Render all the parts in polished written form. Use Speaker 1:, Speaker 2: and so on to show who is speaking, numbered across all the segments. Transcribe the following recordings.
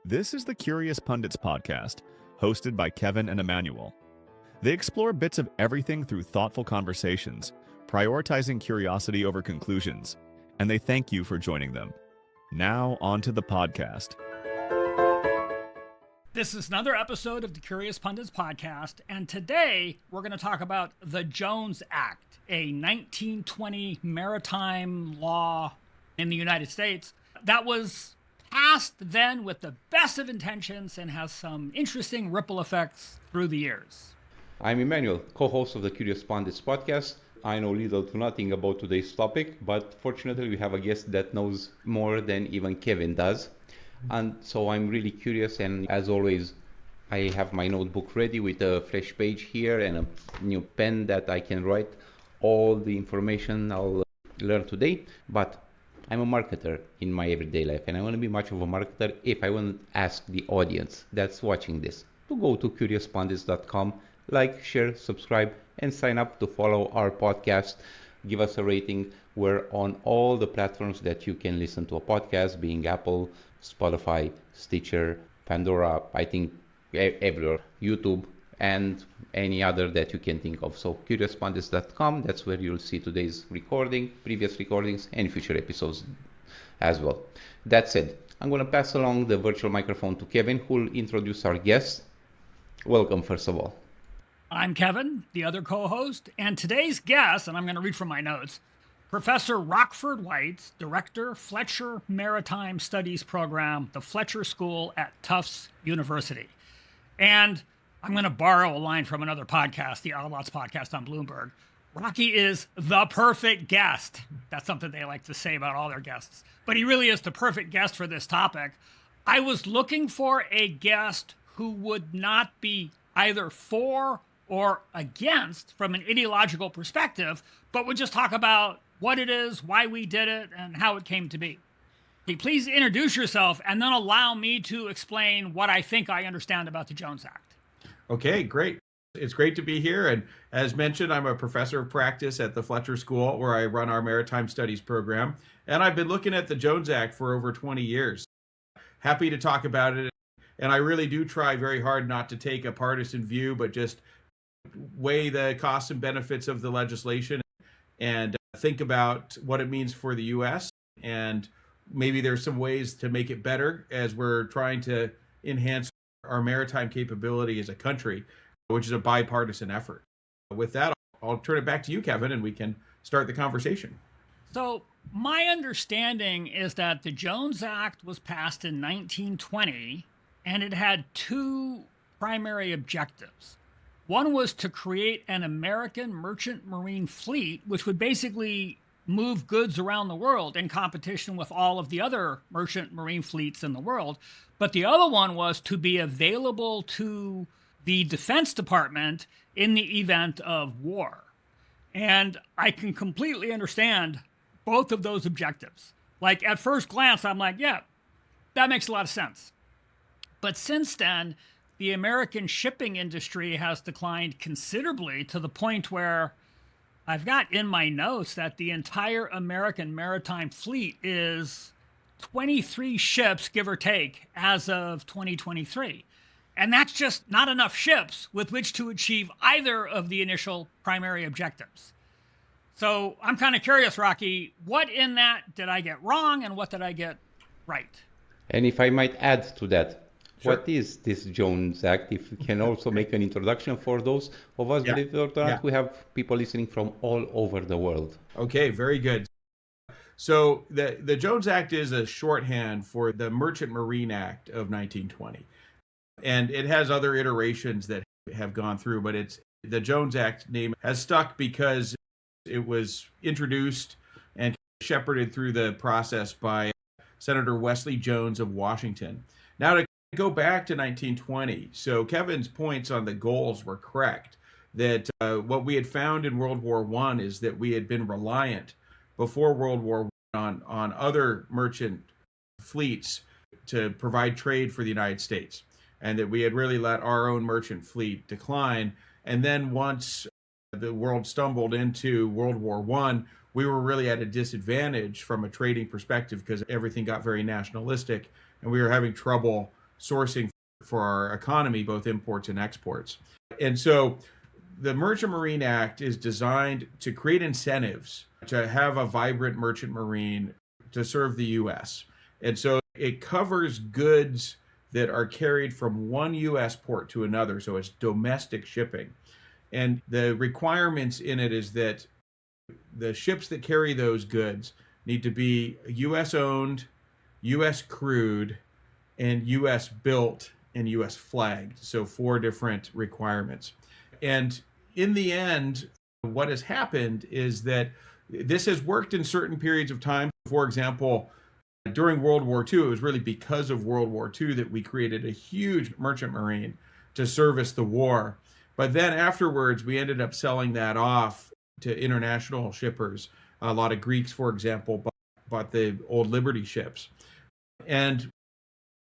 Speaker 1: This is the Curious Pundits podcast, hosted by Kevin and Emmanuel. They explore bits of everything through thoughtful conversations, prioritizing curiosity over conclusions, and they thank you for joining them. Now, on to the podcast.
Speaker 2: This is another episode of the Curious Pundits podcast, and today we're going to talk about the Jones Act, a 1920 maritime law in the United States that was passed then with the best of intentions and has some interesting ripple effects through the years.
Speaker 3: I'm Emmanuel, co-host of the Curious Pundits podcast. I know little to nothing about today's topic, but fortunately we have a guest that knows more than even Kevin does. And so I'm really curious, and as always, I have my notebook ready with a fresh page here and a new pen that I can write all the information I'll learn today. But I'm a marketer in my everyday life, and I want to be much of a marketer if I want to ask the audience that's watching this to go to curiouspundits.com, like, share, subscribe, and sign up to follow our podcast. Give us a rating. We're on all the platforms that you can listen to a podcast, being Apple, Spotify, Stitcher, Pandora, I think everywhere, YouTube, and any other that you can think of. So curiouspundits.com, that's where you'll see today's recording, previous recordings, and future episodes as well. That said, I'm going to pass along the virtual microphone to Kevin, who will introduce our guest. Welcome, first of all.
Speaker 2: I'm Kevin, the other co-host, and today's guest, and I'm going to read from my notes, Professor Rocky Weitz, Director, Fletcher Maritime Studies Program, the Fletcher School at Tufts University. And I'm going to borrow a line from another podcast, the Outlaws podcast on Bloomberg. Rocky is the perfect guest. That's something they like to say about all their guests. But he really is the perfect guest for this topic. I was looking for a guest who would not be either for or against from an ideological perspective, but would just talk about what it is, why we did it, and how it came to be. Please introduce yourself and then allow me to explain what I think I understand about the Jones Act.
Speaker 4: Okay, great. It's great to be here. And as mentioned, I'm a professor of practice at the Fletcher School, where I run our maritime studies program. And I've been looking at the Jones Act for over 20 years. Happy to talk about it. And I really do try very hard not to take a partisan view, but just weigh the costs and benefits of the legislation and think about what it means for the U.S. And maybe there's some ways to make it better as we're trying to enhance our maritime capability as a country, which is a bipartisan effort. With that, I'll turn it back to you, Kevin, and we can start the conversation.
Speaker 2: So my understanding is that the Jones Act was passed in 1920, and it had two primary objectives. One was to create an American merchant marine fleet, which would basically move goods around the world in competition with all of the other merchant marine fleets in the world. But the other one was to be available to the Defense Department in the event of war. And I can completely understand both of those objectives. Like at first glance, I'm like, yeah, that makes a lot of sense. But since then, the American shipping industry has declined considerably to the point where I've got in my notes that the entire American maritime fleet is 23 ships, give or take, as of 2023. And that's just not enough ships with which to achieve either of the initial primary objectives. So I'm kind of curious, Rocky, what in that did I get wrong and what did I get right?
Speaker 3: And if I might add to that,
Speaker 4: Sure.
Speaker 3: What is this Jones Act? If you can also make an introduction for those of us, believe it or not, we have people listening from all over the world.
Speaker 4: Okay, very good. So the Jones Act is a shorthand for the Merchant Marine Act of 1920. And it has other iterations that have gone through, but it's the Jones Act name has stuck because it was introduced and shepherded through the process by Senator Wesley Jones of Washington. Now to go back to 1920. So Kevin's points on the goals were correct, that what we had found in World War I is that we had been reliant before World War I on other merchant fleets to provide trade for the United States, and that we had really let our own merchant fleet decline. And then once the world stumbled into World War I, we were really at a disadvantage from a trading perspective because everything got very nationalistic and we were having trouble sourcing for our economy, both imports and exports. And so the Merchant Marine Act is designed to create incentives to have a vibrant merchant marine to serve the U.S. And so it covers goods that are carried from one U.S. port to another. So it's domestic shipping. And the requirements in it is that the ships that carry those goods need to be U.S. owned, U.S. crewed, and U.S. built and U.S. flagged. So 4 different requirements. And in the end, what has happened is that this has worked in certain periods of time. For example, during World War II, it was really because of World War II that we created a huge merchant marine to service the war. But then afterwards, we ended up selling that off to international shippers. A lot of Greeks, for example, bought the old Liberty ships. And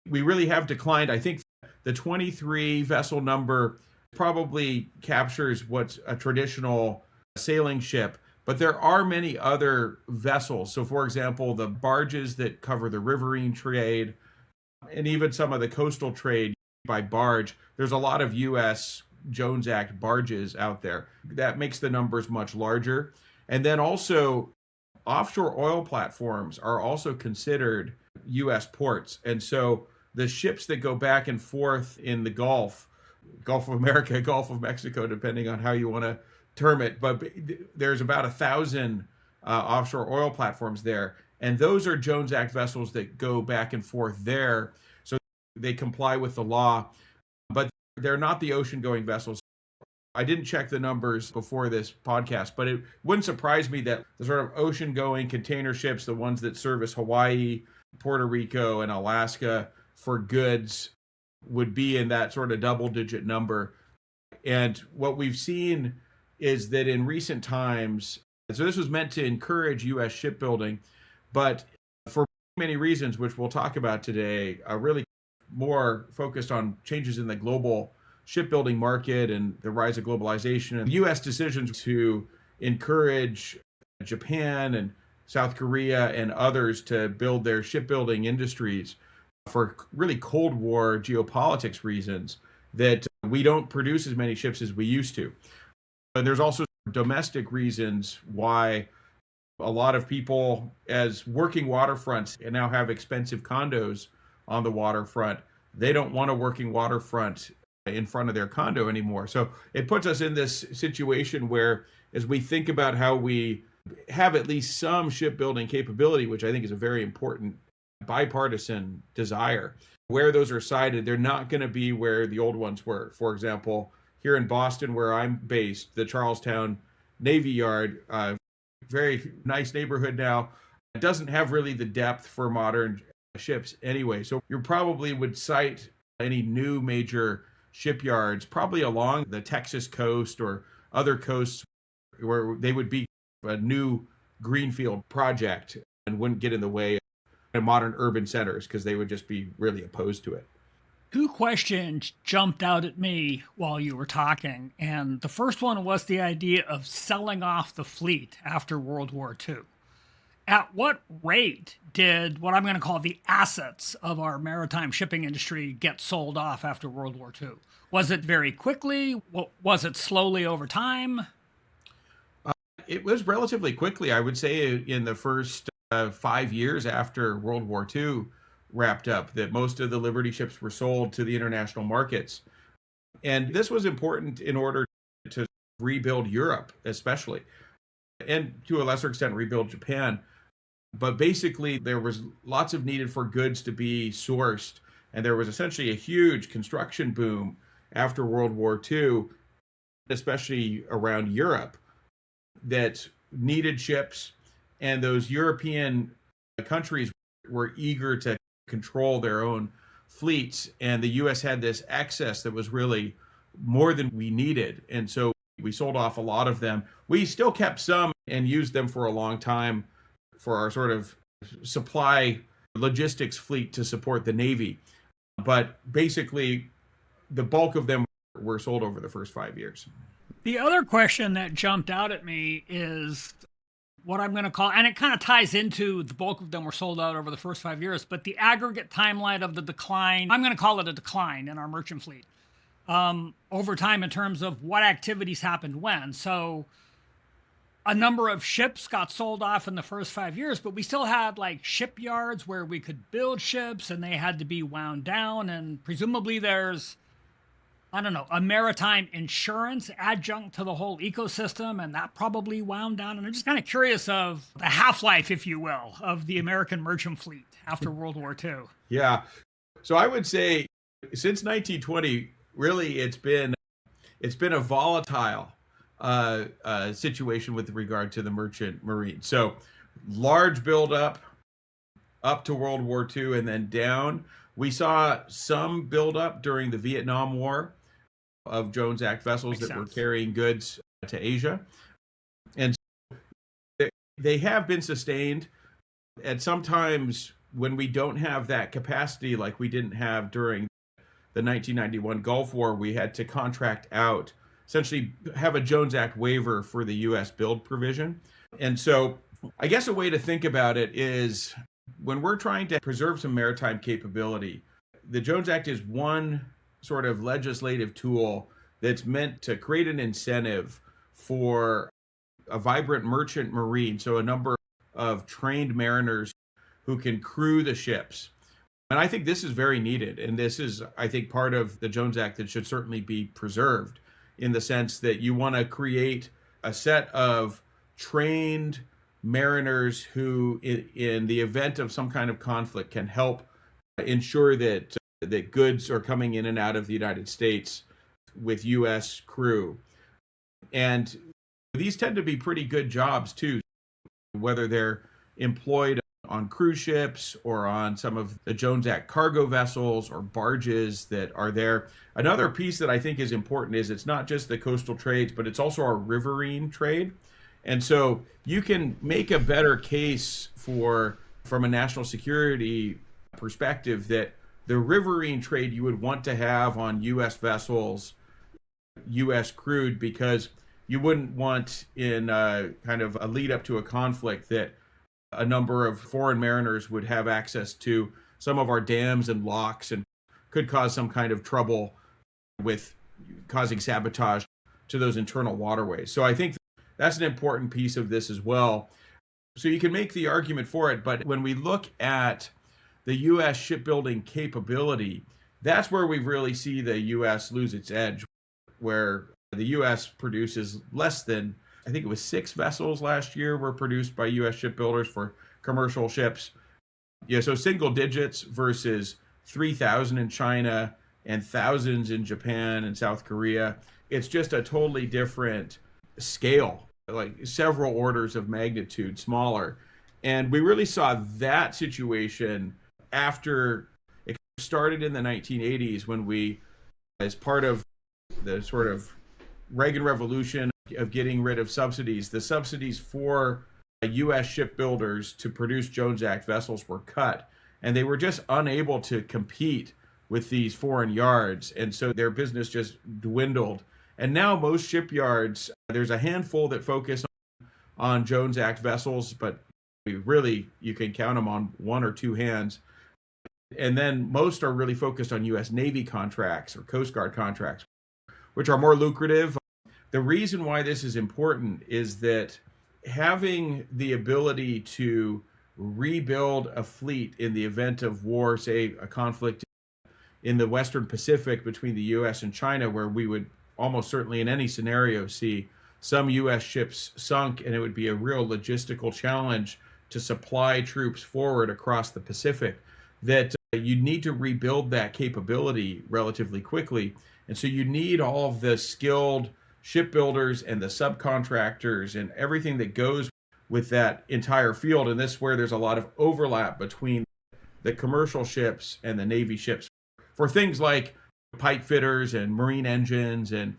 Speaker 4: we really have declined. I think the 23 vessel number probably captures what's a traditional sailing ship, but there are many other vessels. So, for example, the barges that cover the riverine trade and even some of the coastal trade by barge, there's a lot of U.S. Jones Act barges out there. That makes the numbers much larger. And then also, offshore oil platforms are also considered U.S. ports. And so the ships that go back and forth in the Gulf of America, Gulf of Mexico, depending on how you want to term it, but there's about 1,000 offshore oil platforms there. And those are Jones Act vessels that go back and forth there. So they comply with the law, but they're not the ocean-going vessels. I didn't check the numbers before this podcast, but it wouldn't surprise me that the sort of ocean-going container ships, the ones that service Hawaii, Puerto Rico, and Alaska for goods, would be in that sort of double-digit number. And what we've seen is that in recent times, so this was meant to encourage U.S. shipbuilding, but for many reasons, which we'll talk about today, really more focused on changes in the global shipbuilding market and the rise of globalization, and U.S. decisions to encourage Japan and South Korea and others to build their shipbuilding industries for really Cold War geopolitics reasons, that we don't produce as many ships as we used to. And there's also domestic reasons why a lot of people, as working waterfronts, and now have expensive condos on the waterfront, they don't want a working waterfront in front of their condo anymore. So it puts us in this situation where, as we think about how we have at least some shipbuilding capability, which I think is a very important bipartisan desire, where those are sited, they're not going to be where the old ones were. For example, here in Boston, where I'm based, the Charlestown Navy Yard, very nice neighborhood now, it doesn't have really the depth for modern ships anyway. So you probably would cite any new major shipyards probably along the Texas coast or other coasts where they would be a new greenfield project and wouldn't get in the way of modern urban centers because they would just be really opposed to it.
Speaker 2: 2 questions jumped out at me while you were talking, and the first one was the idea of selling off the fleet after World War II. At what rate did what I'm going to call the assets of our maritime shipping industry get sold off after World War II? Was it very quickly? Was it slowly over time?
Speaker 4: It was relatively quickly. I would say in the first 5 years after World War II wrapped up, that most of the Liberty ships were sold to the international markets. And this was important in order to rebuild Europe, especially, and to a lesser extent, rebuild Japan. But basically, there was lots of needed for goods to be sourced. And there was essentially a huge construction boom after World War II, especially around Europe, that needed ships. And those European countries were eager to control their own fleets. And the U.S. had this excess that was really more than we needed. And so we sold off a lot of them. We still kept some and used them for a long time for our sort of supply logistics fleet to support the Navy. But basically, the bulk of them were sold over the first 5 years.
Speaker 2: The other question that jumped out at me is, what I'm going to call, and it kind of ties into the bulk of them were sold out over the first 5 years, but the aggregate timeline of the decline, I'm going to call it a decline in our merchant fleet over time in terms of what activities happened when. So a number of ships got sold off in the first 5 years, but we still had like shipyards where we could build ships and they had to be wound down. And presumably there's, I don't know, a maritime insurance adjunct to the whole ecosystem, and that probably wound down. And I'm just kind of curious of the half-life, if you will, of the American merchant fleet after World War II.
Speaker 4: Yeah. So I would say since 1920, really it's been a volatile situation with regard to the merchant marine. So large buildup up to World War II and then down. We saw some buildup during the Vietnam War of Jones Act vessels that were carrying goods to Asia. And so they have been sustained. And sometimes when we don't have that capacity, like we didn't have during the 1991 Gulf War, we had to contract out, essentially have a Jones Act waiver for the U.S. build provision. And so I guess a way to think about it is when we're trying to preserve some maritime capability, the Jones Act is one sort of legislative tool that's meant to create an incentive for a vibrant merchant marine, so a number of trained mariners who can crew the ships. And I think this is very needed. And this is, I think, part of the Jones Act that should certainly be preserved in the sense that you want to create a set of trained mariners who, in the event of some kind of conflict, can help ensure that goods are coming in and out of the United States with U.S. crew. And these tend to be pretty good jobs, too, whether they're employed on cruise ships or on some of the Jones Act cargo vessels or barges that are there. Another piece that I think is important is it's not just the coastal trades, but it's also our riverine trade. And so you can make a better case from a national security perspective, that the riverine trade you would want to have on U.S. vessels, U.S. crewed, because you wouldn't want in kind of a lead up to a conflict that a number of foreign mariners would have access to some of our dams and locks and could cause some kind of trouble with causing sabotage to those internal waterways. So I think that's an important piece of this as well. So you can make the argument for it, but when we look at the U.S. shipbuilding capability, that's where we really see the U.S. lose its edge, where the U.S. produces less than, I think it was 6 vessels last year were produced by U.S. shipbuilders for commercial ships. Yeah, so single digits versus 3,000 in China and thousands in Japan and South Korea. It's just a totally different scale, like several orders of magnitude smaller. And we really saw that situation after it started in the 1980s when we, as part of the sort of Reagan revolution of getting rid of subsidies, the subsidies for U.S. shipbuilders to produce Jones Act vessels were cut, and they were just unable to compete with these foreign yards, and so their business just dwindled. And now most shipyards, there's a handful that focus on Jones Act vessels, but really you can count them on one or two hands. And then most are really focused on U.S. Navy contracts or Coast Guard contracts, which are more lucrative. The reason why this is important is that having the ability to rebuild a fleet in the event of war, say a conflict in the Western Pacific between the U.S. and China, where we would almost certainly in any scenario see some U.S. ships sunk, and it would be a real logistical challenge to supply troops forward across the Pacific, that you need to rebuild that capability relatively quickly. And so you need all of the skilled shipbuilders and the subcontractors and everything that goes with that entire field. And this is where there's a lot of overlap between the commercial ships and the Navy ships for things like pipe fitters and marine engines and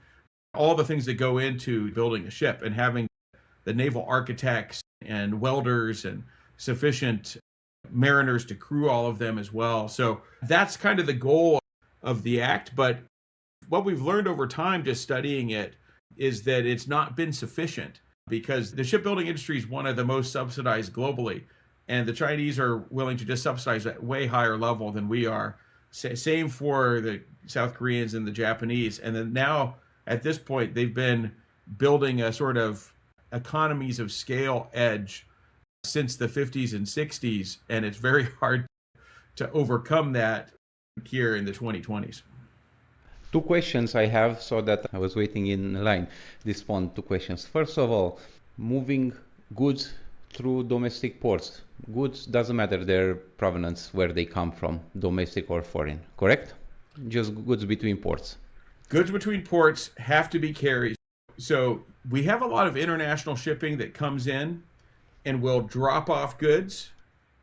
Speaker 4: all the things that go into building a ship, and having the naval architects and welders and sufficient mariners to crew all of them as well. So that's kind of the goal of the act. But what we've learned over time just studying it is that it's not been sufficient. because the shipbuilding industry is one of the most subsidized globally. And the Chinese are willing to just subsidize at way higher level than we are. Same for the South Koreans and the Japanese. And then now, at this point, they've been building a sort of economies of scale edge since the 50s and 60s. And it's very hard to overcome that here in the 2020s.
Speaker 3: Two questions I have, so that I was waiting in line. Respond to questions. First of all, moving goods through domestic ports. Goods, doesn't matter their provenance, where they come from, domestic or foreign, correct? Just goods between ports.
Speaker 4: Goods between ports have to be carried. So we have a lot of international shipping that comes in and will drop off goods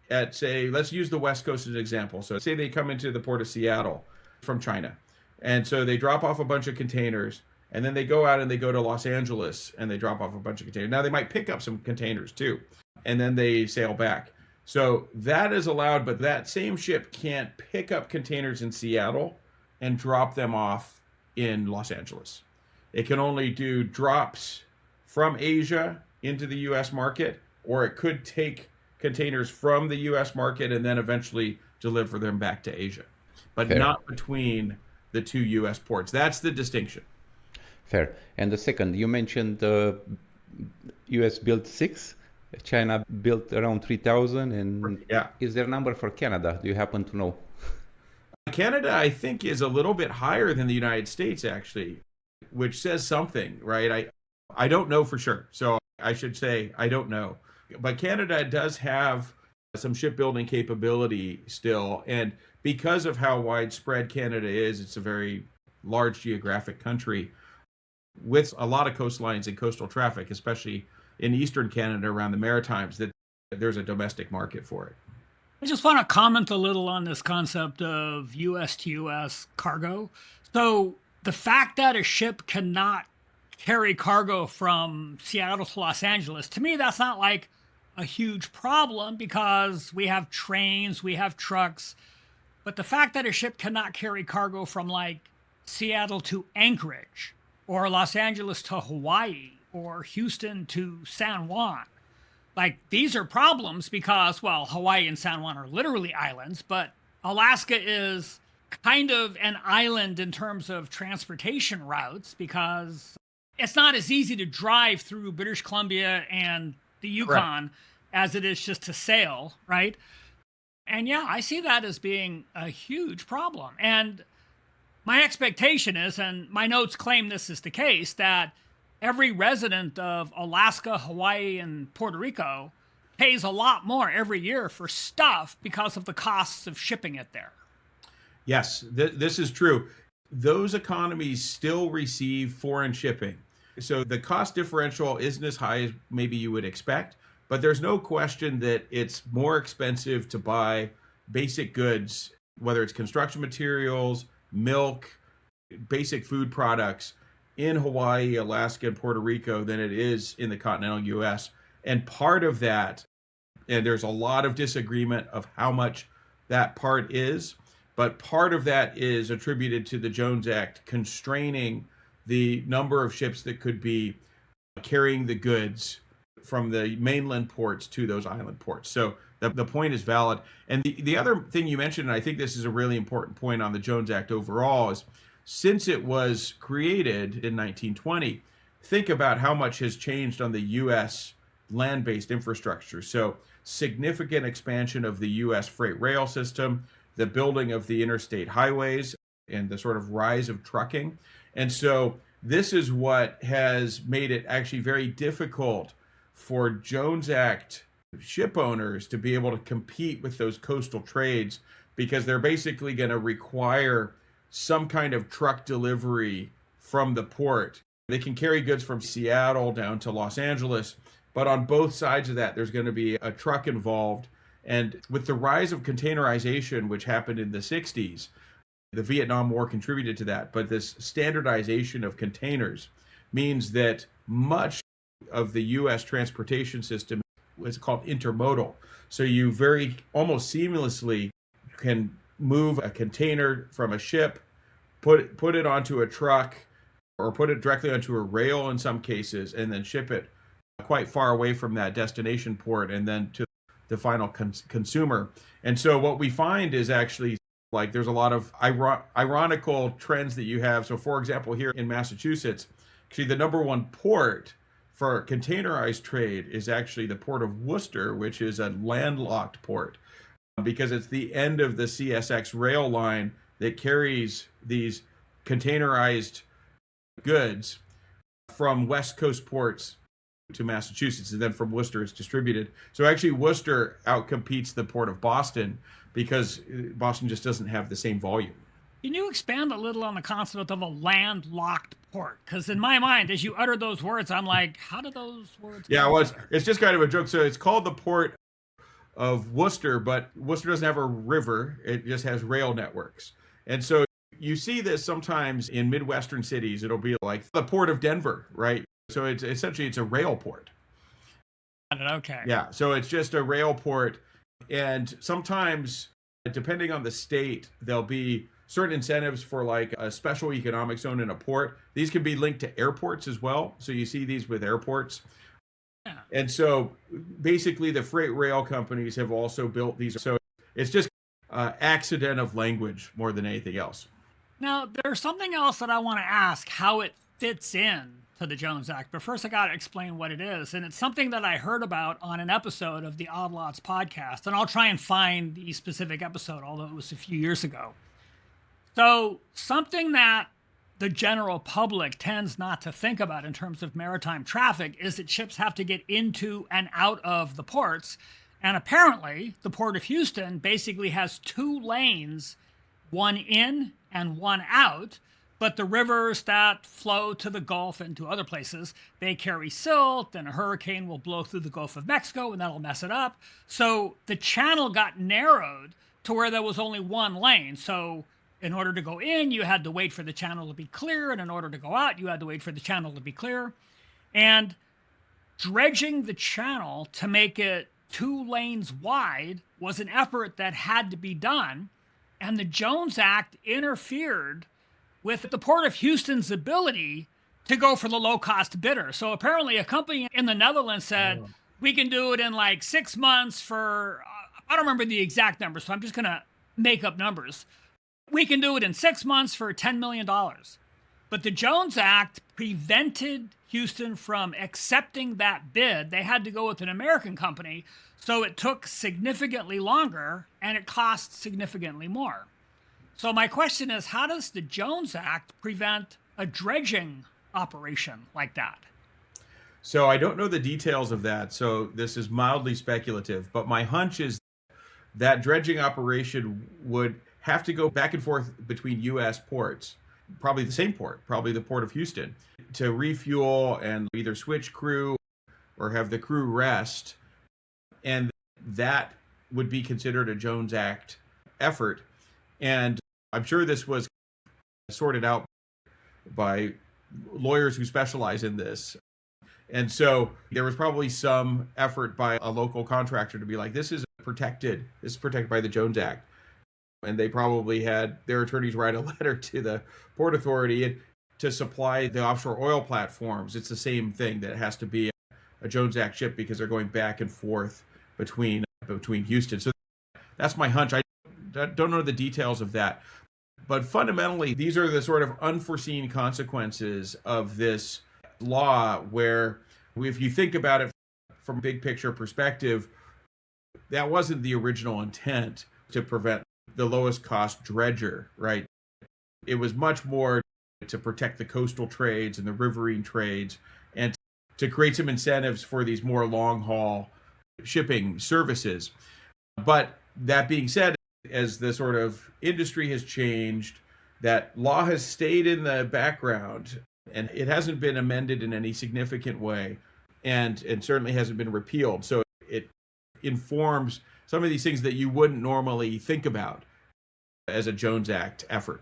Speaker 4: at, say, let's use the West Coast as an example. So say they come into the port of Seattle from China. And so they drop off a bunch of containers, and then they go out and they go to Los Angeles and they drop off a bunch of containers. Now they might pick up some containers too, and then they sail back. So that is allowed, but that same ship can't pick up containers in Seattle and drop them off in Los Angeles. It can only do drops from Asia into the US market, or it could take containers from the US market and then eventually deliver them back to Asia, but
Speaker 3: Fair.
Speaker 4: Not between the two US ports. That's the distinction.
Speaker 3: Fair. And the second, you mentioned US built 6, China built around 3,000, and
Speaker 4: Yeah.
Speaker 3: Is there a number for Canada? Do you happen to know?
Speaker 4: Canada, I think, is a little bit higher than the United States, actually, which says something, right? I don't know for sure. So I should say I don't know. But Canada does have some shipbuilding capability still. And because of how widespread Canada is, it's a very large geographic country with a lot of coastlines and coastal traffic, especially in eastern Canada around the Maritimes, that there's a domestic market for it.
Speaker 2: I just want to comment a little on this concept of US to US cargo. So the fact that a ship cannot carry cargo from Seattle to Los Angeles, to me, that's not like a huge problem because we have trains, we have trucks. But the fact that a ship cannot carry cargo from like Seattle to Anchorage or Los Angeles to Hawaii or Houston to San Juan, like these are problems because, well, Hawaii and San Juan are literally islands, but Alaska is kind of an island in terms of transportation routes because it's not as easy to drive through British Columbia and the Yukon as it is just to sail, right? And yeah, I see that as being a huge problem. And my expectation is, and my notes claim this is the case, that every resident of Alaska, Hawaii, and Puerto Rico pays a lot more every year for stuff because of the costs of shipping it there.
Speaker 4: Yes, this is true. Those economies still receive foreign shipping. So the cost differential isn't as high as maybe you would expect, but there's no question that it's more expensive to buy basic goods, whether it's construction materials, milk, basic food products in Hawaii, Alaska, and Puerto Rico than it is in the continental US. And part of that, and there's a lot of disagreement of how much that part is, but part of that is attributed to the Jones Act constraining the number of ships that could be carrying the goods from the mainland ports to those island ports. So the point is valid. And the other thing you mentioned, and I think this is a really important point on the Jones Act overall, is since it was created in 1920, think about how much has changed on the U.S. land-based infrastructure. So significant expansion of the U.S. freight rail system, the building of the interstate highways, and the sort of rise of trucking. And so this is what has made it actually very difficult for Jones Act ship owners to be able to compete with those coastal trades, because they're basically going to require some kind of truck delivery from the port. They can carry goods from Seattle down to Los Angeles, but on both sides of that, there's going to be a truck involved. And with the rise of containerization, which happened in the 60s, the Vietnam War contributed to that, but this standardization of containers means that much of the U.S. transportation system is called intermodal. So you very almost seamlessly can move a container from a ship, put it onto a truck, or put it directly onto a rail in some cases, and then ship it quite far away from that destination port and then to the final consumer. And so what we find is actually like there's a lot of ironical trends that you have. So for example, here in Massachusetts, actually the number one port for containerized trade is actually the port of Worcester, which is a landlocked port because it's the end of the CSX rail line that carries these containerized goods from West Coast ports to Massachusetts, and then from Worcester it's distributed. So actually Worcester outcompetes the port of Boston because Boston just doesn't have the same volume.
Speaker 2: Can you expand a little on the concept of a landlocked port? Because in my mind, as you utter those words, I'm like, how do those words
Speaker 4: Yeah, well, it's just kind of a joke. So it's called the port of Worcester, but Worcester doesn't have a river. It just has rail networks. And so you see this sometimes in Midwestern cities. It'll be like the port of Denver, right? So it's essentially it's a rail port.
Speaker 2: Okay.
Speaker 4: Yeah, so it's just a rail port. And sometimes, depending on the state, there'll be certain incentives for like a special economic zone in a port. These can be linked to airports as well. So you see these with airports. Yeah. And so basically the freight rail companies have also built these. So it's just accident of language more than anything else.
Speaker 2: Now, there's something else that I want to ask how it fits in to the Jones Act. But first, I got to explain what it is. And it's something that I heard about on an episode of the Odd Lots podcast. And I'll try and find the specific episode, although it was a few years ago. So something that the general public tends not to think about in terms of maritime traffic is that ships have to get into and out of the ports. And apparently, the Port of Houston basically has 2 lanes, one in and one out. But the rivers that flow to the Gulf and to other places, they carry silt, and a hurricane will blow through the Gulf of Mexico, and that'll mess it up. So the channel got narrowed to where there was only one lane. So in order to go in, you had to wait for the channel to be clear, and in order to go out, you had to wait for the channel to be clear. And dredging the channel to make it 2 lanes wide was an effort that had to be done, and the Jones Act interfered with the Port of Houston's ability to go for the low-cost bidder. So apparently a company in the Netherlands said, we can do it in like 6 months for, I don't remember the exact number, so I'm just going to make up numbers. We can do it in 6 months for $10 million. But the Jones Act prevented Houston from accepting that bid. They had to go with an American company, so it took significantly longer and it cost significantly more. So my question is, how does the Jones Act prevent a dredging operation like that?
Speaker 4: So I don't know the details of that. So this is mildly speculative, but my hunch is that dredging operation would have to go back and forth between U.S. ports, probably the same port, probably the Port of Houston, to refuel and either switch crew or have the crew rest. And that would be considered a Jones Act effort. And I'm sure this was sorted out by lawyers who specialize in this. And so there was probably some effort by a local contractor to be like, this is protected by the Jones Act. And they probably had their attorneys write a letter to the Port Authority to supply the offshore oil platforms. It's the same thing, that it has to be a Jones Act ship because they're going back and forth between Houston. So that's my hunch. I don't know the details of that. But fundamentally, these are the sort of unforeseen consequences of this law where, if you think about it from a big picture perspective, that wasn't the original intent to prevent the lowest cost dredger, right? It was much more to protect the coastal trades and the riverine trades and to create some incentives for these more long haul shipping services. But that being said, as the sort of industry has changed, that law has stayed in the background and it hasn't been amended in any significant way and certainly hasn't been repealed. So it informs some of these things that you wouldn't normally think about as a Jones Act effort.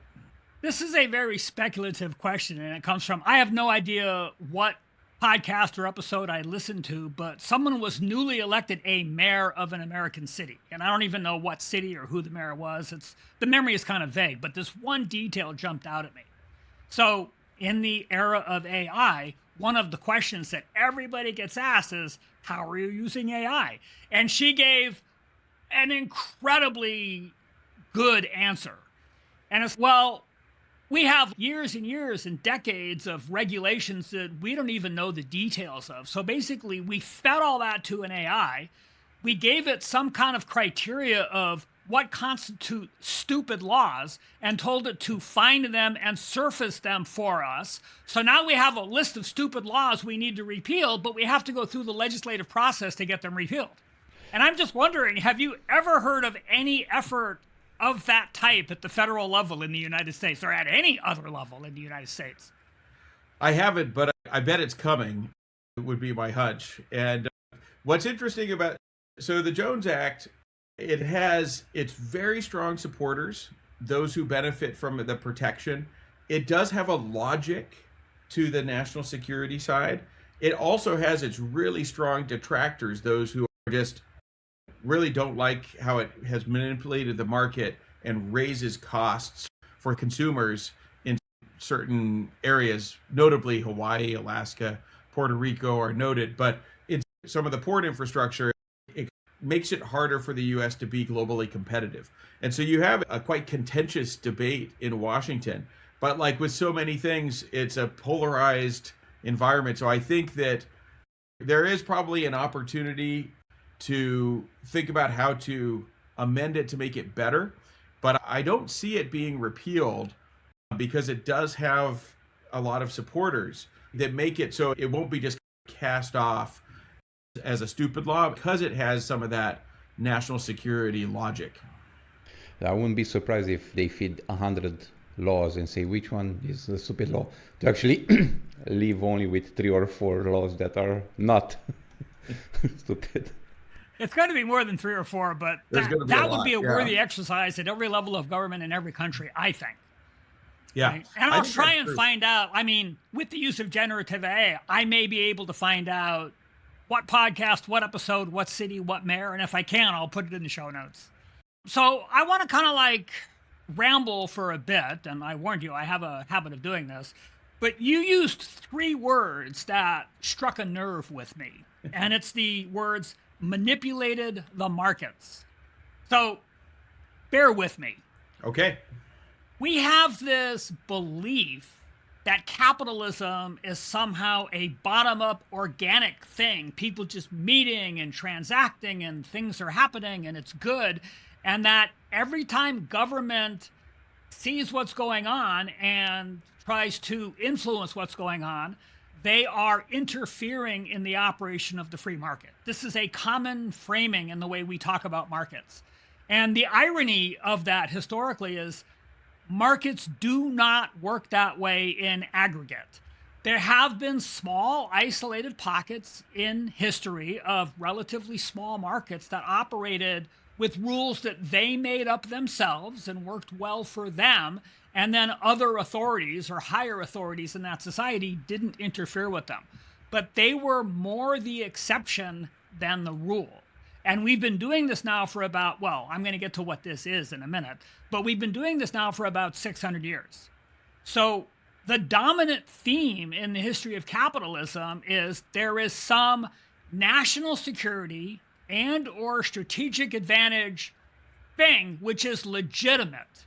Speaker 2: This is a very speculative question, and it comes from, I have no idea what podcast or episode I listened to, but someone was newly elected a mayor of an American city. And I don't even know what city or who the mayor was. The memory is kind of vague, but this one detail jumped out at me. So in the era of AI, one of the questions that everybody gets asked is, how are you using AI? And she gave an incredibly good answer. And it's, well, we have years and years and decades of regulations that we don't even know the details of. So basically, we fed all that to an AI. We gave it some kind of criteria of what constitute stupid laws and told it to find them and surface them for us. So now we have a list of stupid laws we need to repeal, but we have to go through the legislative process to get them repealed. And I'm just wondering, have you ever heard of any effort of that type at the federal level in the United States or at any other level in the United States?
Speaker 4: I haven't, but I bet it's coming, would be my hunch. And what's interesting about, so the Jones Act, it has its very strong supporters, those who benefit from the protection. It does have a logic to the national security side. It also has its really strong detractors, those who are just really don't like how it has manipulated the market and raises costs for consumers in certain areas, notably Hawaii, Alaska, Puerto Rico are noted. But in some of the port infrastructure, it makes it harder for the U.S. to be globally competitive. And so you have a quite contentious debate in Washington. But like with so many things, it's a polarized environment. So I think that there is probably an opportunity to think about how to amend it to make it better. But I don't see it being repealed because it does have a lot of supporters that make it so it won't be just cast off as a stupid law because it has some of that national security logic.
Speaker 3: I wouldn't be surprised if they feed 100 laws and say which one is a stupid law, to actually leave only with 3 or 4 laws that are not stupid.
Speaker 2: It's going to be more than 3 or 4, but that would be a worthy exercise at every level of government in every country, I think.
Speaker 4: Yeah.
Speaker 2: Right? And I'll try and find out, I mean, with the use of generative AI, I may be able to find out what podcast, what episode, what city, what mayor, and if I can, I'll put it in the show notes. So I want to kind of like ramble for a bit, and I warned you, I have a habit of doing this, but you used 3 words that struck a nerve with me, and it's the words manipulated the markets. So bear with me.
Speaker 4: Okay.
Speaker 2: We have this belief that capitalism is somehow a bottom-up organic thing, people just meeting and transacting and things are happening and it's good, and that every time government sees what's going on and tries to influence what's going on, they are interfering in the operation of the free market. This is a common framing in the way we talk about markets. And the irony of that historically is markets do not work that way in aggregate. There have been small, isolated pockets in history of relatively small markets that operated with rules that they made up themselves and worked well for them, and then other authorities or higher authorities in that society didn't interfere with them. But they were more the exception than the rule. And we've been doing this now for about, well, I'm going to get to what this is in a minute, but we've been doing this now for about 600 years. So the dominant theme in the history of capitalism is there is some national security and or strategic advantage thing which is legitimate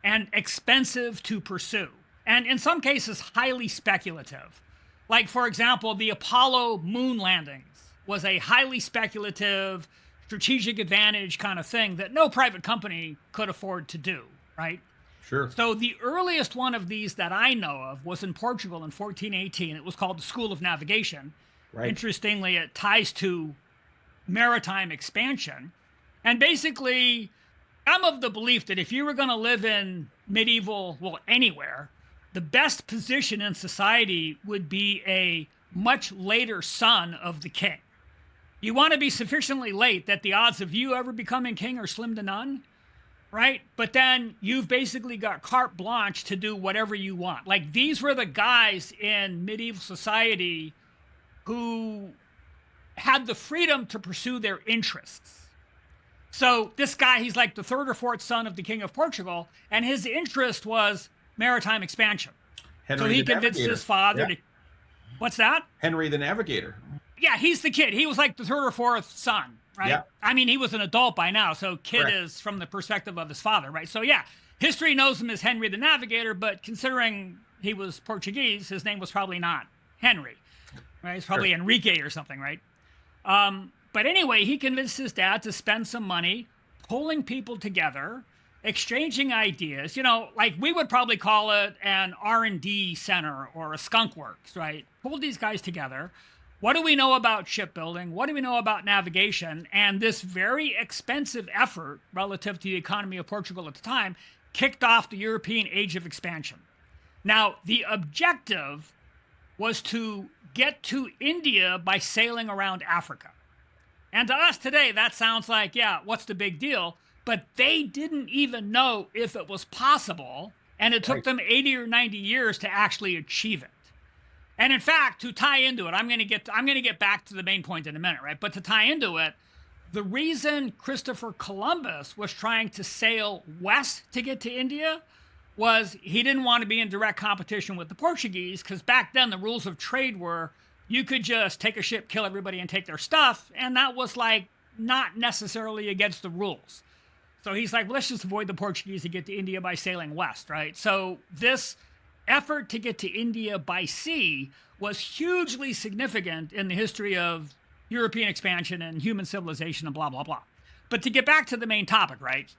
Speaker 2: and expensive to pursue, and in some cases highly speculative. Like, for example, the Apollo moon landings was a highly speculative, strategic advantage kind of thing that no private company could afford to do, right?
Speaker 4: Sure.
Speaker 2: So the earliest one of these that I know of was in Portugal in 1418. It was called the School of Navigation. Right. Interestingly, it ties to maritime expansion. And basically, I'm of the belief that if you were going to live in medieval, well, anywhere, the best position in society would be a much later son of the king. You want to be sufficiently late that the odds of you ever becoming king are slim to none, right? But then you've basically got carte blanche to do whatever you want. Like, these were the guys in medieval society who had the freedom to pursue their interests. So this guy, he's like the 3rd or 4th son of the King of Portugal, and his interest was maritime expansion.
Speaker 4: Henry
Speaker 2: so he
Speaker 4: the
Speaker 2: convinced
Speaker 4: Navigator.
Speaker 2: his father to... What's that?
Speaker 4: Henry the Navigator.
Speaker 2: Yeah, he's the kid. He was like the third or fourth son, right?
Speaker 4: Yeah.
Speaker 2: I mean, he was an adult by now, so kid
Speaker 4: Correct.
Speaker 2: is from the perspective of his father, right? So yeah, history knows him as Henry the Navigator, but considering he was Portuguese, his name was probably not Henry, right? It's probably
Speaker 4: Sure.
Speaker 2: Enrique or something, right? But anyway, he convinced his dad to spend some money pulling people together, exchanging ideas. You know, like we would probably call it an R&D center or a skunk works, right? Pulled these guys together. What do we know about shipbuilding? What do we know about navigation? And this very expensive effort relative to the economy of Portugal at the time kicked off the European age of expansion. Now, the objective was to get to India by sailing around Africa. And to us today, that sounds like, yeah, what's the big deal? But they didn't even know if it was possible, and it took them 80 or 90 years to actually achieve it. And in fact, to tie into it, I'm going to get back to the main point in a minute, right? But to tie into it, the reason Christopher Columbus was trying to sail west to get to India was he didn't want to be in direct competition with the Portuguese, because back then the rules of trade were you could just take a ship, kill everybody, and take their stuff, and that was like not necessarily against the rules. So he's like, well, let's just avoid the Portuguese and get to India by sailing west, right? So this effort to get to India by sea was hugely significant in the history of European expansion and human civilization and blah, blah, blah. But to get back to the main topic, right?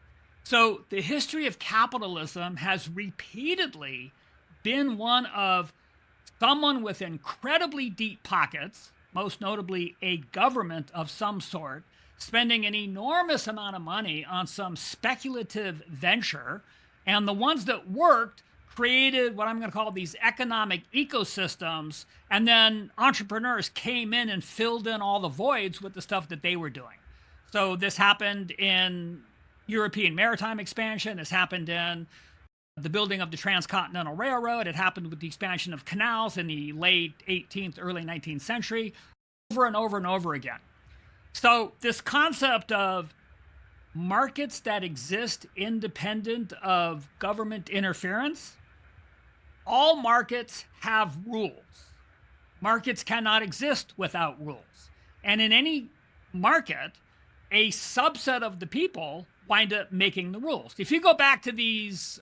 Speaker 2: So the history of capitalism has repeatedly been one of someone with incredibly deep pockets, most notably a government of some sort, spending an enormous amount of money on some speculative venture, and the ones that worked created what I'm going to call these economic ecosystems, and then entrepreneurs came in and filled in all the voids with the stuff that they were doing. So this happened in European maritime expansion. This happened in the building of the Transcontinental Railroad. It happened with the expansion of canals in the late 18th, early 19th century, over and over and over again. So this concept of markets that exist independent of government interference, all markets have rules. Markets cannot exist without rules. And in any market, a subset of the people wind up making the rules. If you go back to these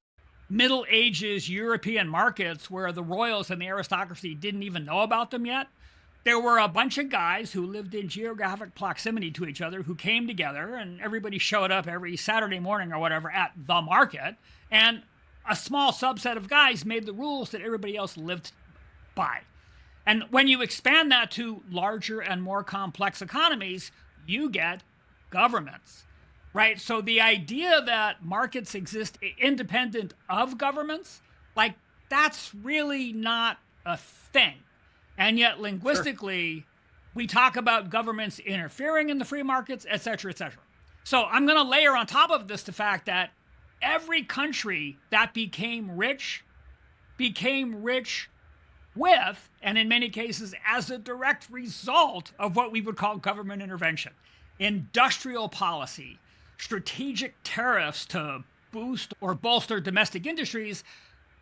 Speaker 2: Middle Ages European markets where the royals and the aristocracy didn't even know about them yet, there were a bunch of guys who lived in geographic proximity to each other who came together, and everybody showed up every Saturday morning or whatever at the market, and a small subset of guys made the rules that everybody else lived by. And when you expand that to larger and more complex economies, you get governments, right? So the idea that markets exist independent of governments, like that's really not a thing. And yet linguistically, we talk about governments interfering in the free markets, et cetera, et cetera. So I'm going to layer on top of this the fact that every country that became rich with, and in many cases as a direct result of what we would call government intervention, industrial policy, strategic tariffs to boost or bolster domestic industries,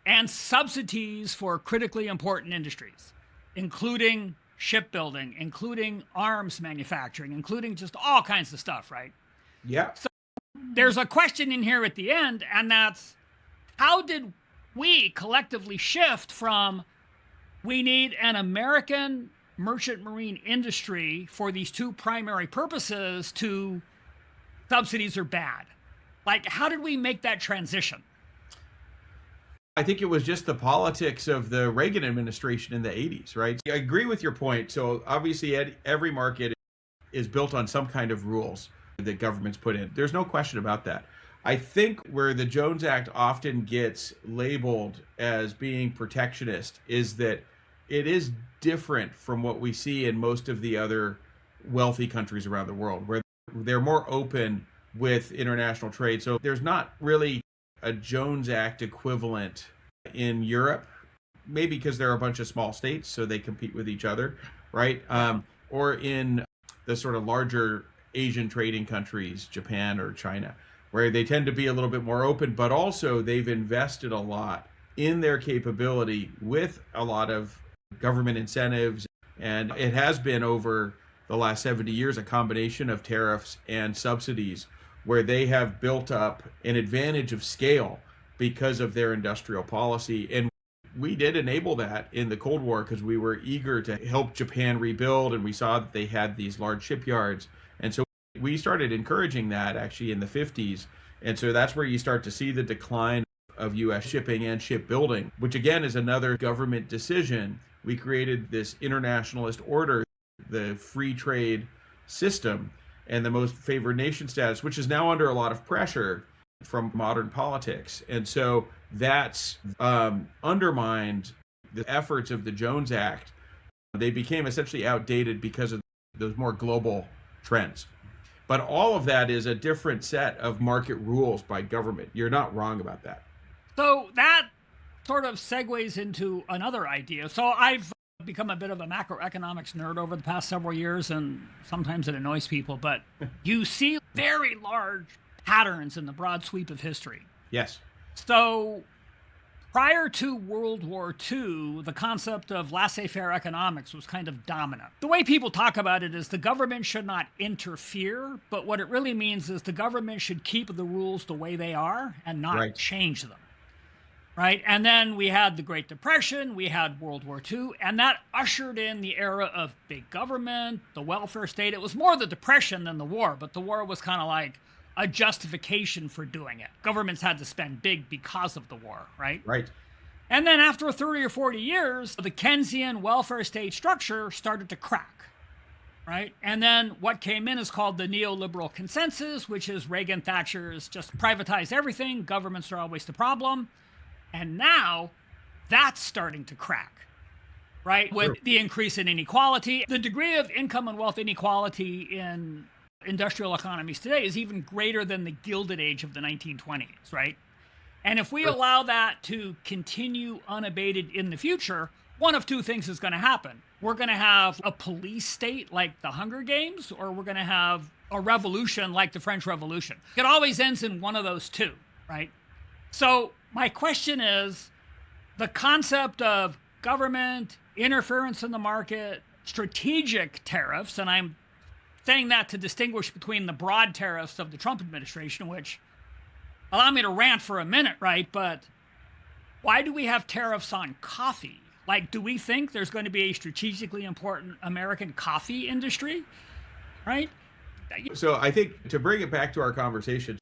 Speaker 2: and subsidies for critically important industries, including shipbuilding, including arms manufacturing, including just all kinds of stuff, right?
Speaker 4: Yeah.
Speaker 2: So there's a question in here at the end, and that's how did we collectively shift from we need an American merchant marine industry for these two primary purposes to subsidies are bad? Like, how did we make that transition?
Speaker 4: I think it was just the politics of the Reagan administration in the 80s, right? I agree with your point. So obviously every market is built on some kind of rules that governments put in. There's no question about that. I think where the Jones Act often gets labeled as being protectionist is that it is different from what we see in most of the other wealthy countries around the world, where they're more open with international trade. So there's not really a Jones Act equivalent in Europe, maybe because there are a bunch of small states, so they compete with each other, right? Or in the sort of larger Asian trading countries, Japan or China, where they tend to be a little bit more open, but also they've invested a lot in their capability with a lot of government incentives. And it has been over the last 70 years a combination of tariffs and subsidies where they have built up an advantage of scale because of their industrial policy. And we did enable that in the Cold War because we were eager to help Japan rebuild, and we saw that they had these large shipyards. And so we started encouraging that actually in the 50s. And so that's where you start to see the decline of U.S. shipping and shipbuilding, which again is another government decision. We created this internationalist order, the free trade system, and the most favored nation status, which is now under a lot of pressure from modern politics. And so that's undermined the efforts of the Jones Act. They became essentially outdated because of those more global trends. But all of that is a different set of market rules by government. You're not wrong about that.
Speaker 2: So that sort of segues into another idea. So I've become a bit of a macroeconomics nerd over the past several years, and sometimes it annoys people, but you see very large patterns in the broad sweep of history.
Speaker 4: Yes.
Speaker 2: So prior to World War II, the concept of laissez-faire economics was kind of dominant. The way people talk about it is the government should not interfere, but what it really means is the government should keep the rules the way they are and not change them. Right? And then we had the Great Depression, we had World War II, and that ushered in the era of big government, the welfare state. It was more the Depression than the war, but the war was kind of like a justification for doing it. Governments had to spend big because of the war, right?
Speaker 4: Right.
Speaker 2: And then after 30 or 40 years, the Keynesian welfare state structure started to crack, right? And then what came in is called the neoliberal consensus, which is Reagan, Thatcher's just privatize everything, governments are always the problem. And now that's starting to crack, right? With the increase in inequality. The degree of income and wealth inequality in industrial economies today is even greater than the Gilded Age of the 1920s, right? And if we allow that to continue unabated in the future, one of two things is going to happen. We're going to have a police state like the Hunger Games, or we're going to have a revolution like the French Revolution. It always ends in one of those two, right? So my question is, the concept of government, interference in the market, strategic tariffs, and I'm saying that to distinguish between the broad tariffs of the Trump administration, which, allow me to rant for a minute, right? But why do we have tariffs on coffee? Like, do we think there's going to be a strategically important American coffee industry, right?
Speaker 4: So I think to bring it back to our conversation,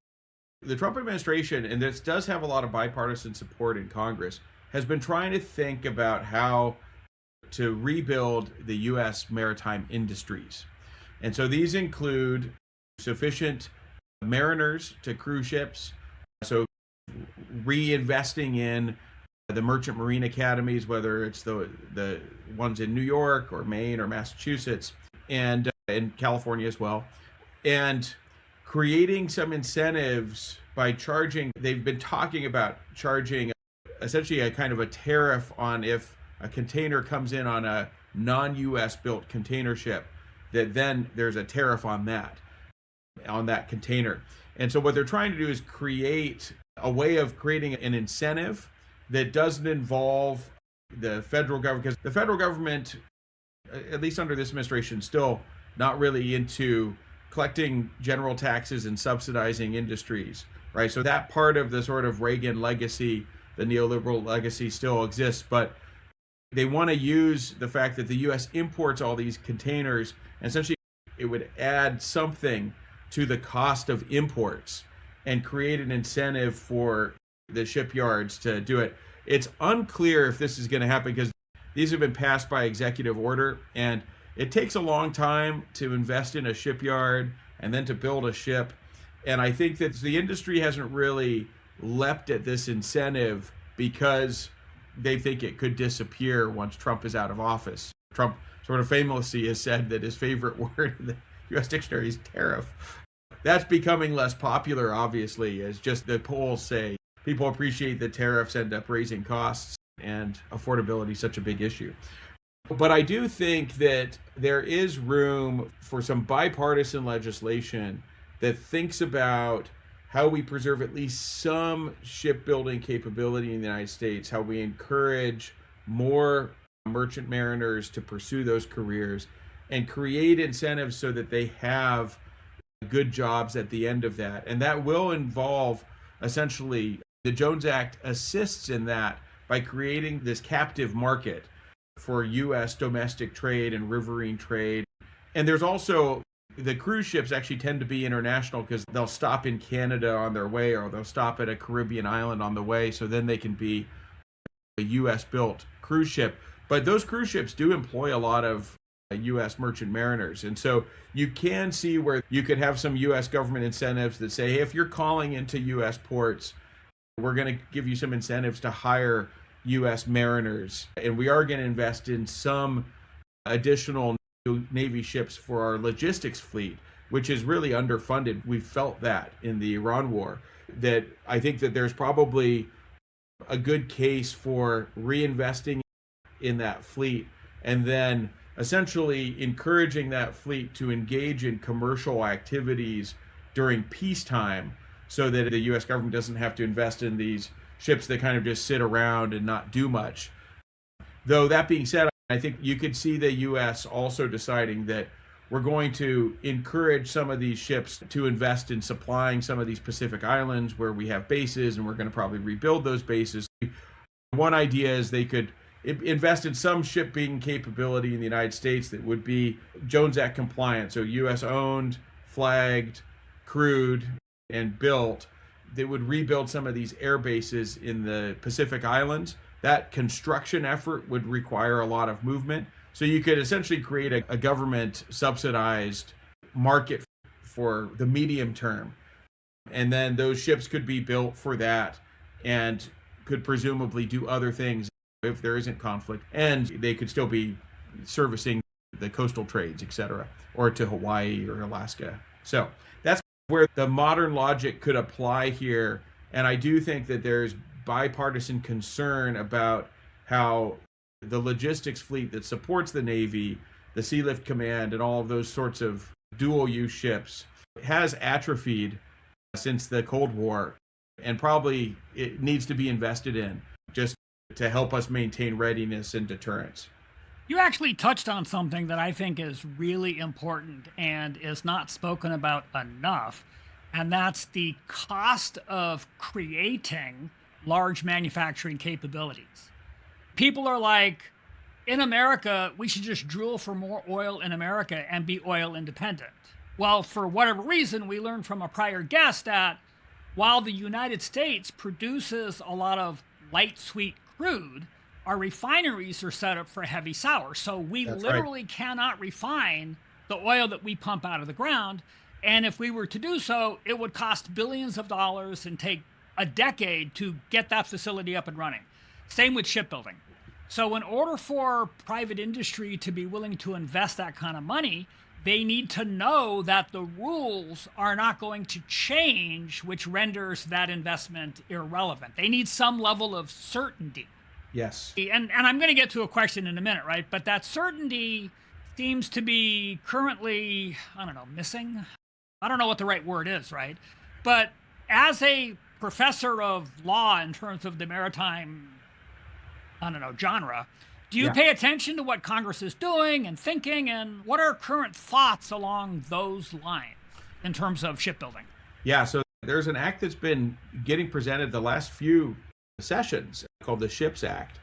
Speaker 4: the Trump administration, and this does have a lot of bipartisan support in Congress, has been trying to think about how to rebuild the U.S. maritime industries. And so these include sufficient mariners to cruise ships, so reinvesting in the merchant marine academies, whether it's the ones in New York or Maine or Massachusetts, and in California as well, and creating some incentives by charging. They've been talking about charging essentially a kind of a tariff on if a container comes in on a non-US built container ship, that then there's a tariff on that container. And so what they're trying to do is create a way of creating an incentive that doesn't involve the federal government, because the federal government, at least under this administration, still not really into collecting general taxes and subsidizing industries, right? So that part of the sort of Reagan legacy, the neoliberal legacy, still exists, but they want to use the fact that the U.S. imports all these containers, and essentially it would add something to the cost of imports and create an incentive for the shipyards to do it. It's unclear if this is going to happen because these have been passed by executive order, and it takes a long time to invest in a shipyard and then to build a ship. And I think that the industry hasn't really leapt at this incentive because they think it could disappear once Trump is out of office. Trump sort of famously has said that his favorite word in the U.S. dictionary is tariff. That's becoming less popular, obviously, as just the polls say. People appreciate that tariffs end up raising costs, and affordability is such a big issue. But I do think that there is room for some bipartisan legislation that thinks about how we preserve at least some shipbuilding capability in the United States, how we encourage more merchant mariners to pursue those careers and create incentives so that they have good jobs at the end of that. And that will involve essentially the Jones Act assists in that by creating this captive market for U.S. domestic trade and riverine trade. And there's also the cruise ships actually tend to be international because they'll stop in Canada on their way, or they'll stop at a Caribbean island on the way. So then they can be a U.S. built cruise ship. But those cruise ships do employ a lot of U.S. merchant mariners. And so you can see where you could have some U.S. government incentives that say, hey, if you're calling into U.S. ports, we're going to give you some incentives to hire U.S. mariners. And we are going to invest in some additional Navy ships for our logistics fleet, which is really underfunded. We felt that in the Iran war, that I think that there's probably a good case for reinvesting in that fleet and then essentially encouraging that fleet to engage in commercial activities during peacetime so that the U.S. government doesn't have to invest in these ships that kind of just sit around and not do much. Though that being said, I think you could see the U.S. also deciding that we're going to encourage some of these ships to invest in supplying some of these Pacific islands where we have bases, and we're going to probably rebuild those bases. One idea is they could invest in some shipping capability in the United States that would be Jones Act compliant, so U.S. owned, flagged, crewed, and built, that would rebuild some of these air bases in the Pacific Islands. That construction effort would require a lot of movement. So you could essentially create a government subsidized market for the medium term. And then those ships could be built for that and could presumably do other things if there isn't conflict. And they could still be servicing the coastal trades, et cetera, or to Hawaii or Alaska. So that's where the modern logic could apply here. And I do think that there's bipartisan concern about how the logistics fleet that supports the Navy, the Sea Lift Command, and all of those sorts of dual-use ships has atrophied since the Cold War, and probably it needs to be invested in just to help us maintain readiness and deterrence.
Speaker 2: You actually touched on something that I think is really important and is not spoken about enough, and that's the cost of creating large manufacturing capabilities. People are like, in America, we should just drill for more oil in America and be oil independent. Well, for whatever reason, we learned from a prior guest that while the United States produces a lot of light sweet crude, our refineries are set up for heavy sour. So we literally cannot refine the oil that we pump out of the ground. And if we were to do so, it would cost billions of dollars and take a decade to get that facility up and running. Same with shipbuilding. So in order for private industry to be willing to invest that kind of money, they need to know that the rules are not going to change, which renders that investment irrelevant. They need some level of certainty.
Speaker 4: Yes.
Speaker 2: And I'm going to get to a question in a minute, right? But that certainty seems to be currently, missing. I don't know what the right word is, right? But as a professor of law in terms of the maritime, genre, do you pay attention to what Congress is doing and thinking, and what are current thoughts along those lines in terms of shipbuilding?
Speaker 4: Yeah, so there's an act that's been getting presented the last few sessions called the SHIPS Act.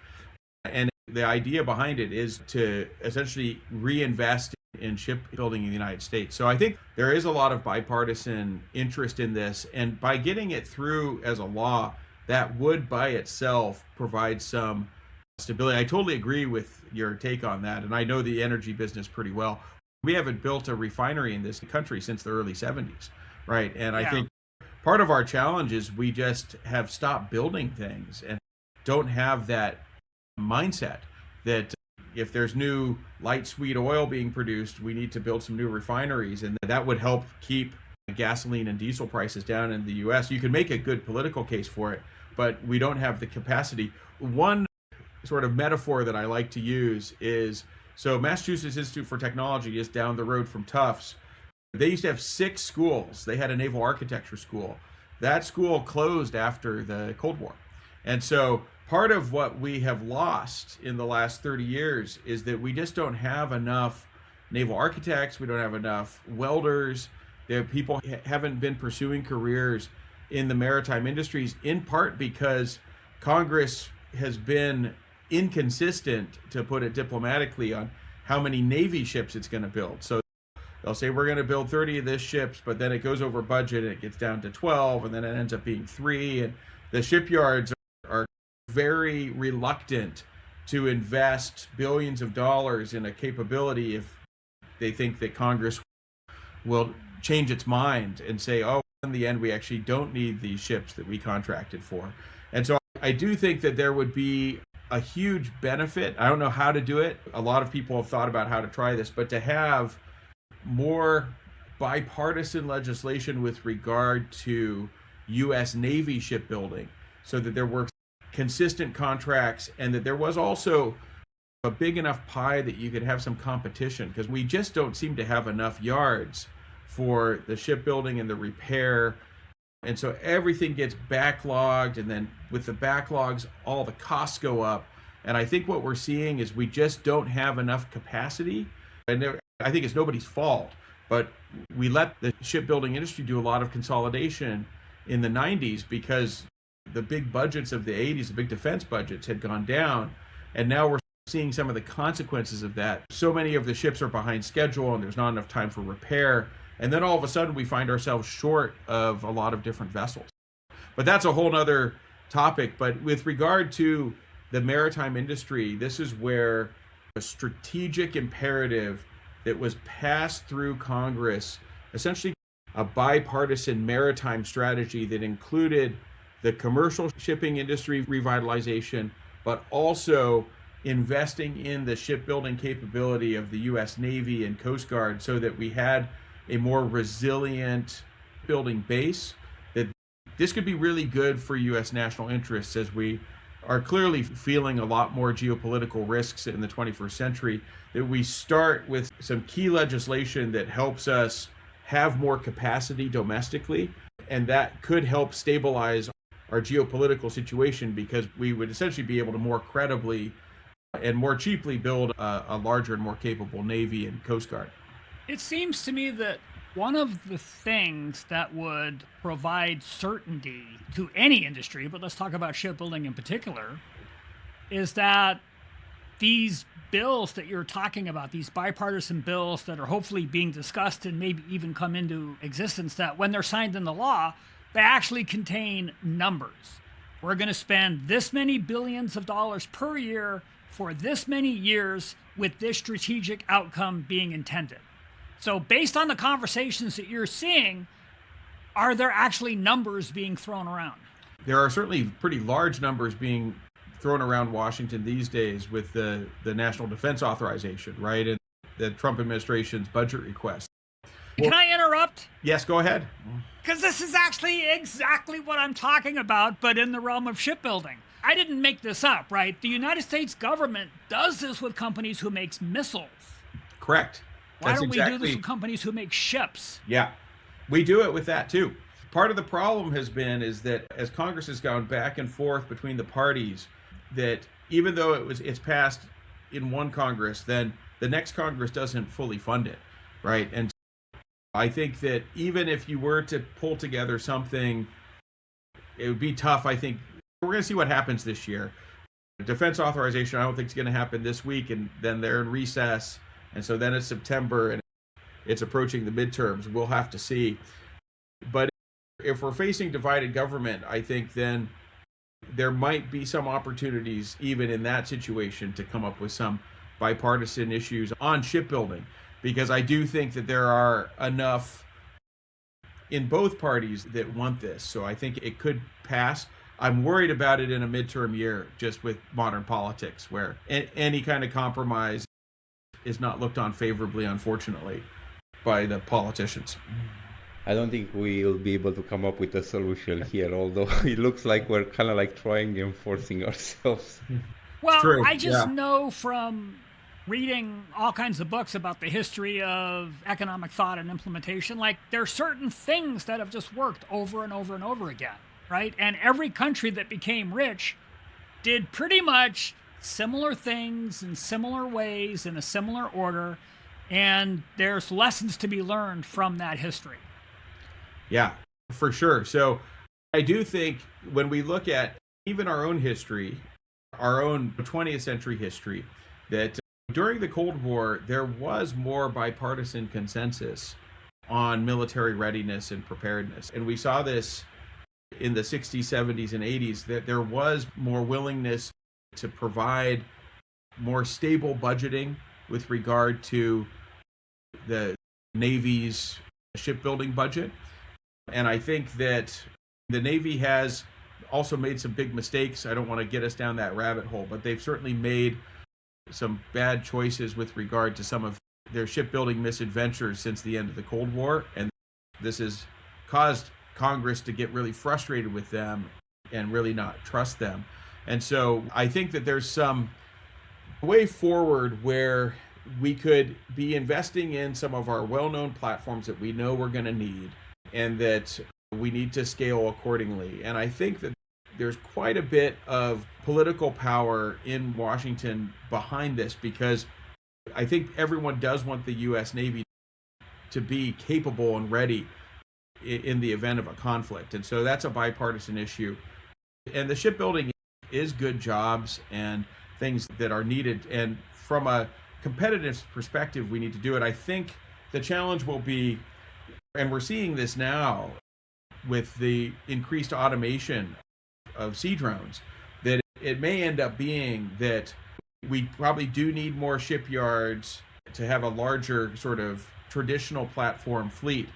Speaker 4: And the idea behind it is to essentially reinvest in shipbuilding in the United States. So I think there is a lot of bipartisan interest in this. And by getting it through as a law, that would by itself provide some stability. I totally agree with your take on that. And I know the energy business pretty well. We haven't built a refinery in this country since the early 70s, right? And I think part of our challenge is we just have stopped building things and don't have that mindset that if there's new light sweet oil being produced, we need to build some new refineries, and that would help keep gasoline and diesel prices down in the US. You can make a good political case for it, but we don't have the capacity. One sort of metaphor that I like to use is, so Massachusetts Institute for Technology is down the road from Tufts. They used to have 6 schools. They had a naval architecture school. That school closed after the Cold War. And so part of what we have lost in the last 30 years is that we just don't have enough naval architects. We don't have enough welders. People haven't been pursuing careers in the maritime industries, in part because Congress has been inconsistent, to put it diplomatically, on how many Navy ships it's going to build. So they'll say we're going to build 30 of these ships, but then it goes over budget and it gets down to 12, and then it ends up being 3. And the shipyards are very reluctant to invest billions of dollars in a capability if they think that Congress will change its mind and say, oh, in the end, we actually don't need these ships that we contracted for. And so I do think that there would be a huge benefit. I don't know how to do it. A lot of people have thought about how to try this, but to have more bipartisan legislation with regard to U.S. Navy shipbuilding, so that there were consistent contracts and that there was also a big enough pie that you could have some competition, because we just don't seem to have enough yards for the shipbuilding and the repair. And so everything gets backlogged, and then with the backlogs, all the costs go up. And I think what we're seeing is we just don't have enough capacity. And I think it's nobody's fault, but we let the shipbuilding industry do a lot of consolidation in the 90s because the big budgets of the 80s, the big defense budgets, had gone down. And now we're seeing some of the consequences of that. So many of the ships are behind schedule and there's not enough time for repair. And then all of a sudden we find ourselves short of a lot of different vessels. But that's a whole nother topic. But with regard to the maritime industry, this is where a strategic imperative that was passed through Congress, essentially a bipartisan maritime strategy that included the commercial shipping industry revitalization, but also investing in the shipbuilding capability of the U.S. Navy and Coast Guard so that we had a more resilient building base, that this could be really good for U.S. national interests as we are clearly feeling a lot more geopolitical risks in the 21st century, that we start with some key legislation that helps us have more capacity domestically, and that could help stabilize our geopolitical situation, because we would essentially be able to more credibly and more cheaply build a larger and more capable Navy and Coast Guard.
Speaker 2: It seems to me that one of the things that would provide certainty to any industry, but let's talk about shipbuilding in particular, is that these bills that you're talking about, these bipartisan bills that are hopefully being discussed and maybe even come into existence, that when they're signed into law, they actually contain numbers. We're going to spend this many billions of dollars per year for this many years with this strategic outcome being intended. So based on the conversations that you're seeing, are there actually numbers being thrown around?
Speaker 4: There are certainly pretty large numbers being thrown around Washington these days with the National Defense Authorization, right? And the Trump administration's budget request.
Speaker 2: Can I interrupt?
Speaker 4: Yes, go ahead.
Speaker 2: Because this is actually exactly what I'm talking about, but in the realm of shipbuilding. I didn't make this up, right? The United States government does this with companies who makes missiles.
Speaker 4: Correct.
Speaker 2: Why don't we do this with companies who make ships?
Speaker 4: Yeah, we do it with that too. Part of the problem has been is that as Congress has gone back and forth between the parties, that even though it's passed in one Congress, then the next Congress doesn't fully fund it, right? And I think that even if you were to pull together something, it would be tough. I think we're going to see what happens this year. Defense authorization, I don't think it's going to happen this week, and then they're in recess. And so then it's September and it's approaching the midterms. We'll have to see. But if we're facing divided government, I think then there might be some opportunities even in that situation to come up with some bipartisan issues on shipbuilding, because I do think that there are enough in both parties that want this. So I think it could pass. I'm worried about it in a midterm year, just with modern politics, where any kind of compromise is not looked on favorably, unfortunately, by the politicians.
Speaker 3: I don't think we'll be able to come up with a solution here, although it looks like we're kind of like trying and forcing ourselves.
Speaker 2: Well, true. I just know from reading all kinds of books about the history of economic thought and implementation, like there are certain things that have just worked over and over and over again, right? And every country that became rich did pretty much similar things in similar ways in a similar order, and there's lessons to be learned from that history.
Speaker 4: Yeah, for sure. So I do think when we look at even our own history, our own 20th century history, that during the Cold War, there was more bipartisan consensus on military readiness and preparedness. And we saw this in the 60s, 70s, and 80s, that there was more willingness to provide more stable budgeting with regard to the Navy's shipbuilding budget. And I think that the Navy has also made some big mistakes. I don't want to get us down that rabbit hole, but they've certainly made some bad choices with regard to some of their shipbuilding misadventures since the end of the Cold War. And this has caused Congress to get really frustrated with them and really not trust them. And so I think that there's some way forward where we could be investing in some of our well-known platforms that we know we're going to need and that we need to scale accordingly. And I think that there's quite a bit of political power in Washington behind this, because I think everyone does want the U.S. Navy to be capable and ready in the event of a conflict. And so that's a bipartisan issue. And the shipbuilding is good jobs and things that are needed. And from a competitive perspective, we need to do it. I think the challenge will be, and we're seeing this now with the increased automation of sea drones, that it may end up being that we probably do need more shipyards to have a larger sort of traditional platform fleet.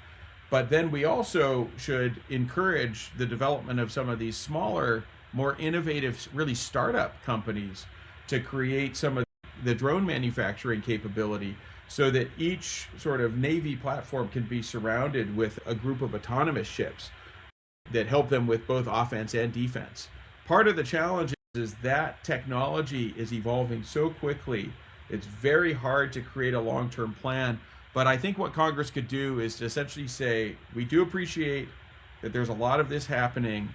Speaker 4: But then we also should encourage the development of some of these smaller, more innovative, really startup companies to create some of the drone manufacturing capability, so that each sort of Navy platform can be surrounded with a group of autonomous ships that help them with both offense and defense. Part of the challenge is that technology is evolving so quickly, it's very hard to create a long-term plan. But I think what Congress could do is to essentially say, we do appreciate that there's a lot of this happening,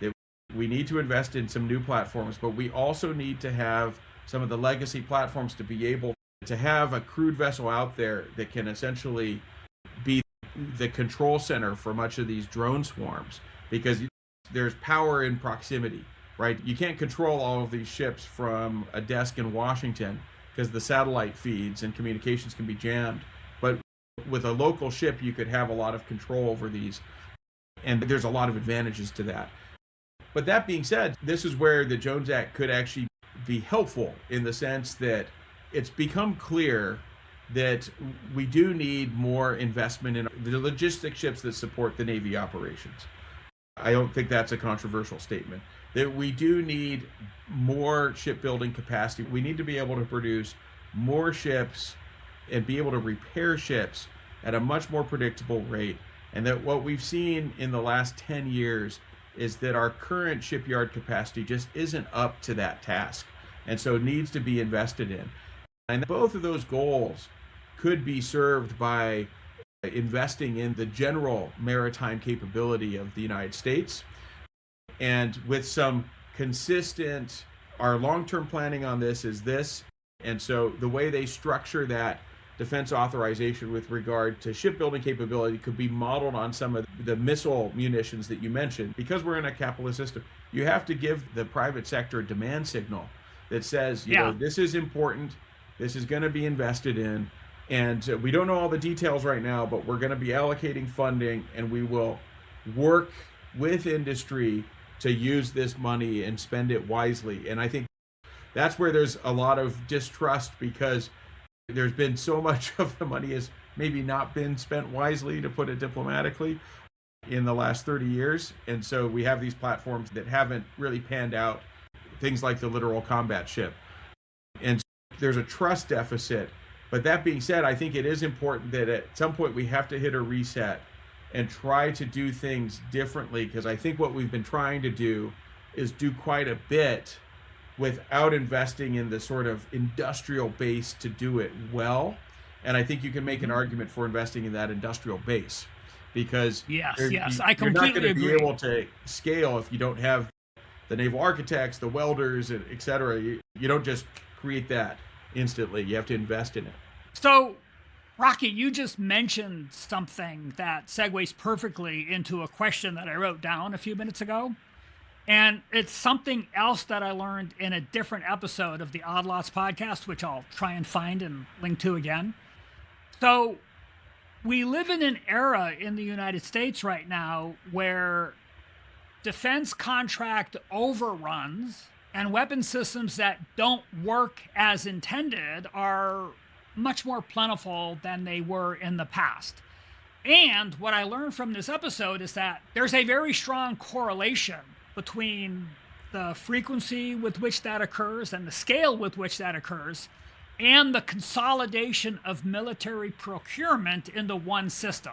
Speaker 4: that we need to invest in some new platforms, but we also need to have some of the legacy platforms to be able to have a crewed vessel out there that can essentially be the control center for much of these drone swarms, because there's power in proximity, right? You can't control all of these ships from a desk in Washington because the satellite feeds and communications can be jammed. But with a local ship, you could have a lot of control over these, and there's a lot of advantages to that. But that being said, this is where the Jones Act could actually be helpful, in the sense that it's become clear that we do need more investment in the logistic ships that support the Navy operations. I don't think that's a controversial statement. That we do need more shipbuilding capacity. We need to be able to produce more ships and be able to repair ships at a much more predictable rate. And that what we've seen in the last 10 years is that our current shipyard capacity just isn't up to that task, and so it needs to be invested in. And both of those goals could be served by investing in the general maritime capability of the United States, and with some consistent, our long-term planning on this is this. And so the way they structure that defense authorization with regard to shipbuilding capability could be modeled on some of the missile munitions that you mentioned. Because we're in a capitalist system, you have to give the private sector a demand signal that says, you know, this is important, this is going to be invested in, and we don't know all the details right now, but we're going to be allocating funding, and we will work with industry to use this money and spend it wisely. And I think that's where there's a lot of distrust, because there's been so much of the money has maybe not been spent wisely, to put it diplomatically, in the last 30 years. And so we have these platforms that haven't really panned out, things like the littoral combat ship. And so there's a trust deficit. But that being said, I think it is important that at some point we have to hit a reset and try to do things differently, because I think what we've been trying to do is do quite a bit without investing in the sort of industrial base to do it well. And I think you can make an argument for investing in that industrial base, because
Speaker 2: I
Speaker 4: you're
Speaker 2: completely
Speaker 4: not going to
Speaker 2: agree.
Speaker 4: be able to scale if you don't have the naval architects, the welders, et cetera. You don't just create that instantly. You have to invest in it.
Speaker 2: So, Rocky, you just mentioned something that segues perfectly into a question that I wrote down a few minutes ago. And it's something else that I learned in a different episode of the Odd Lots podcast, which I'll try and find and link to again. So we live in an era in the United States right now where defense contract overruns and weapon systems that don't work as intended are much more plentiful than they were in the past. And what I learned from this episode is that there's a very strong correlation between the frequency with which that occurs and the scale with which that occurs and the consolidation of military procurement into one system.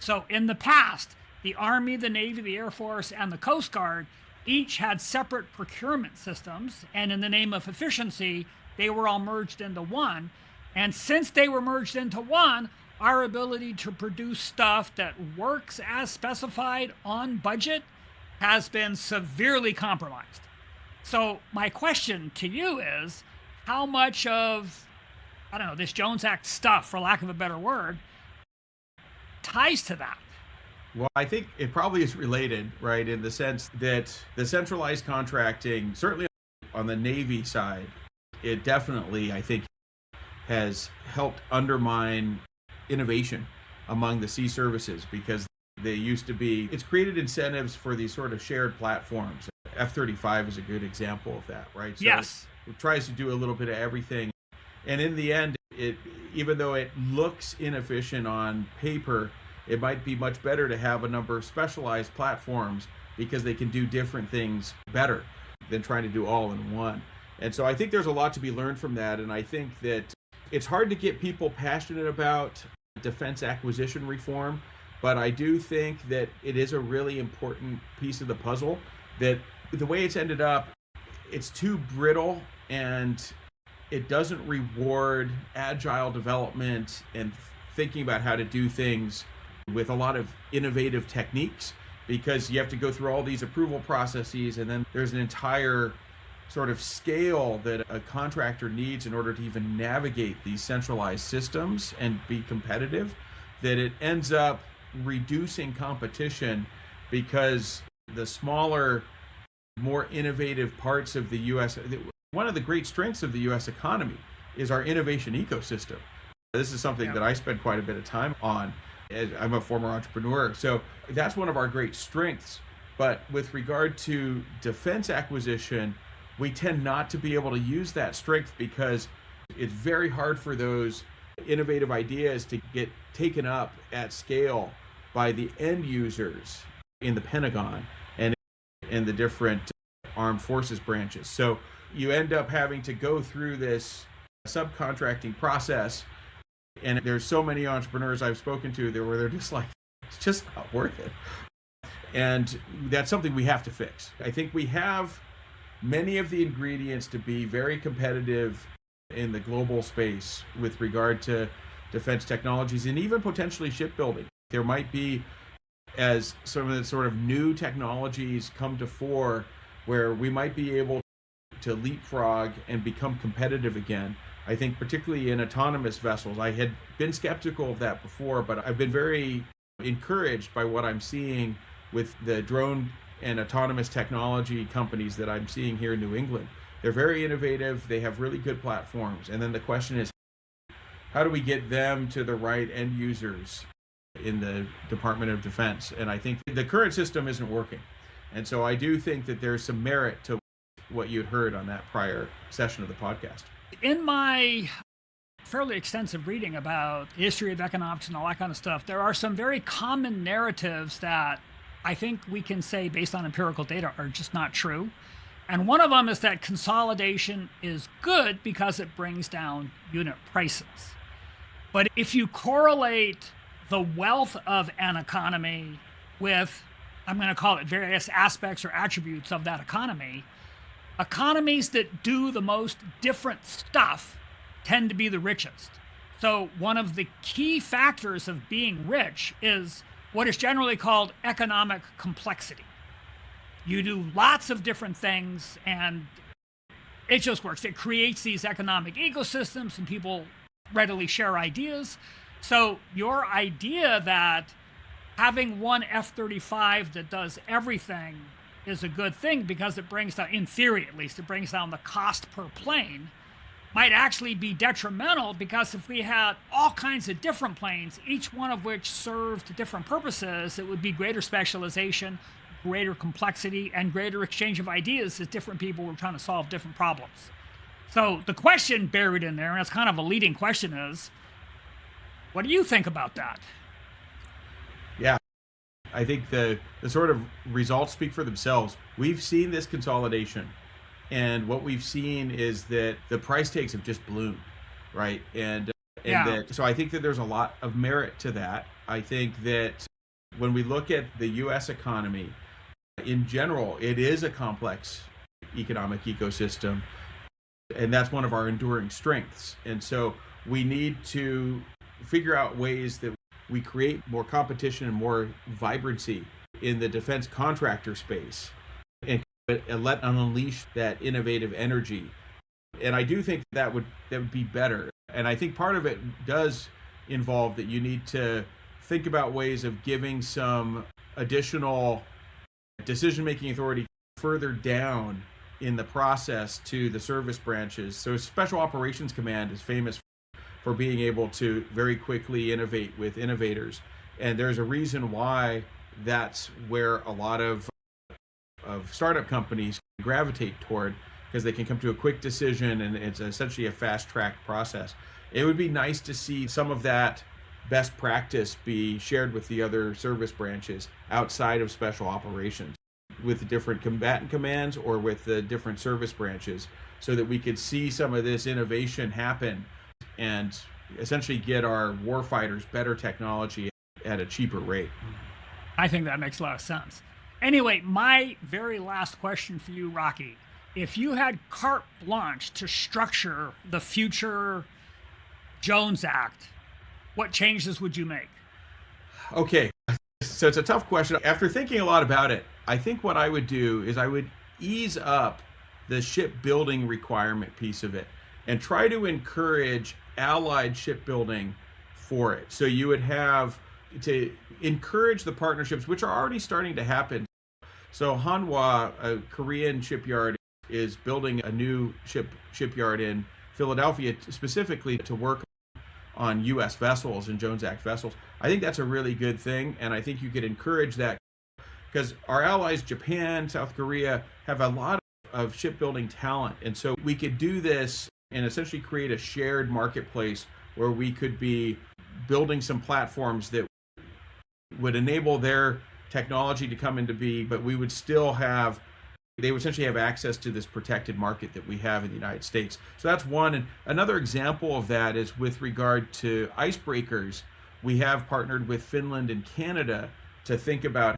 Speaker 2: So in the past, the Army, the Navy, the Air Force, and the Coast Guard each had separate procurement systems, and in the name of efficiency, they were all merged into one. And since they were merged into one, our ability to produce stuff that works as specified on budget has been severely compromised. So my question to you is, how much of, I don't know, this Jones Act stuff, for lack of a better word, ties to that?
Speaker 4: Well, I think it probably is related, right, in the sense that the centralized contracting, certainly on the Navy side, it definitely, I think, has helped undermine innovation among the sea services, because they used to be, it's created incentives for these sort of shared platforms. F-35 is a good example of that, right? So
Speaker 2: yes.
Speaker 4: It tries to do a little bit of everything. And in the end, even though it looks inefficient on paper, it might be much better to have a number of specialized platforms because they can do different things better than trying to do all in one. And so I think there's a lot to be learned from that. And I think that it's hard to get people passionate about defense acquisition reform, but I do think that it is a really important piece of the puzzle, that the way it's ended up, it's too brittle and it doesn't reward agile development and thinking about how to do things with a lot of innovative techniques, because you have to go through all these approval processes, and then there's an entire sort of scale that a contractor needs in order to even navigate these centralized systems and be competitive, that it ends up reducing competition, because the smaller, more innovative parts of the U.S., one of the great strengths of the U.S. economy is our innovation ecosystem. This is something that I spend quite a bit of time on. I'm a former entrepreneur, so that's one of our great strengths. But with regard to defense acquisition, we tend not to be able to use that strength because it's very hard for those innovative ideas to get taken up at scale by the end users in the Pentagon and in the different armed forces branches. So you end up having to go through this subcontracting process, and there's so many entrepreneurs I've spoken to there where they're just like, it's just not worth it. And that's something we have to fix. I think we have many of the ingredients to be very competitive in the global space with regard to defense technologies and even potentially shipbuilding. There might be, as some of the sort of new technologies come to fore, where we might be able to leapfrog and become competitive again. I think particularly in autonomous vessels. I had been skeptical of that before, but I've been very encouraged by what I'm seeing with the drone and autonomous technology companies that I'm seeing here in New England. They're very innovative. They have really good platforms. And then the question is, how do we get them to the right end users in the Department of Defense? And I think the current system isn't working. And so I do think that there's some merit to what you'd heard on that prior session of the podcast.
Speaker 2: In my fairly extensive reading about the history of economics and all that kind of stuff, there are some very common narratives that I think we can say, based on empirical data, are just not true. And one of them is that consolidation is good because it brings down unit prices. But if you correlate the wealth of an economy with, I'm going to call it, various aspects or attributes of that economy, economies that do the most different stuff tend to be the richest. So one of the key factors of being rich is what is generally called economic complexity. You do lots of different things, and it just works. It creates these economic ecosystems, and people readily share ideas. So your idea that having one F-35 that does everything is a good thing because it brings down, in theory at least, it brings down the cost per plane, might actually be detrimental, because if we had all kinds of different planes, each one of which served different purposes, it would be greater specialization, greater complexity, and greater exchange of ideas as different people were trying to solve different problems. So the question buried in there, and it's kind of a leading question, is, what do you think about that?
Speaker 4: Yeah, I think the sort of results speak for themselves. We've seen this consolidation, and what we've seen is that the price tags have just ballooned, right? And so I think that there's a lot of merit to that. I think that when we look at the U.S. economy in general, it is a complex economic ecosystem, and that's one of our enduring strengths. And so we need to figure out ways that we create more competition and more vibrancy in the defense contractor space, and let unleash that innovative energy. And I do think that would be better. And I think part of it does involve that you need to think about ways of giving some additional decision-making authority further down in the process to the service branches. So Special Operations Command is famous for being able to very quickly innovate with innovators. And there's a reason why that's where a lot of startup companies gravitate toward, because they can come to a quick decision, and it's essentially a fast-track process. It would be nice to see some of that best practice be shared with the other service branches outside of special operations, with the different combatant commands or with the different service branches, so that we could see some of this innovation happen and essentially get our warfighters better technology at a cheaper rate.
Speaker 2: I think that makes a lot of sense. Anyway, my very last question for you, Rocky. If you had carte blanche to structure the future Jones Act, what changes would you make?
Speaker 4: Okay, so it's a tough question. After thinking a lot about it, I think what I would do is I would ease up the shipbuilding requirement piece of it and try to encourage allied shipbuilding for it. So you would have to encourage the partnerships, which are already starting to happen. So Hanwha, a Korean shipyard, is building a new shipyard in Philadelphia specifically to work on U.S. vessels and Jones Act vessels. I think that's a really good thing, and I think you could encourage that, because our allies, Japan, South Korea, have a lot of shipbuilding talent. And so we could do this and essentially create a shared marketplace where we could be building some platforms that would enable their technology to come into being, but we would still have, they would essentially have access to this protected market that we have in the United States. So that's one. And another example of that is with regard to icebreakers. We have partnered with Finland and Canada to think about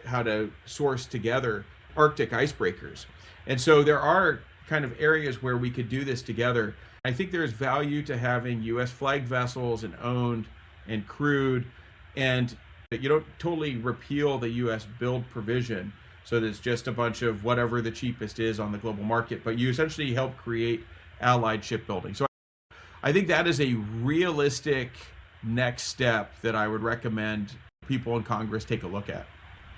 Speaker 4: how to source together Arctic icebreakers. And so there are kind of areas where we could do this together. I think there's value to having U.S. flagged vessels and owned and crewed, and you don't totally repeal the U.S. build provision so that it's just a bunch of whatever the cheapest is on the global market, but you essentially help create allied shipbuilding. So I think that is a realistic next step that I would recommend people in Congress take a look at.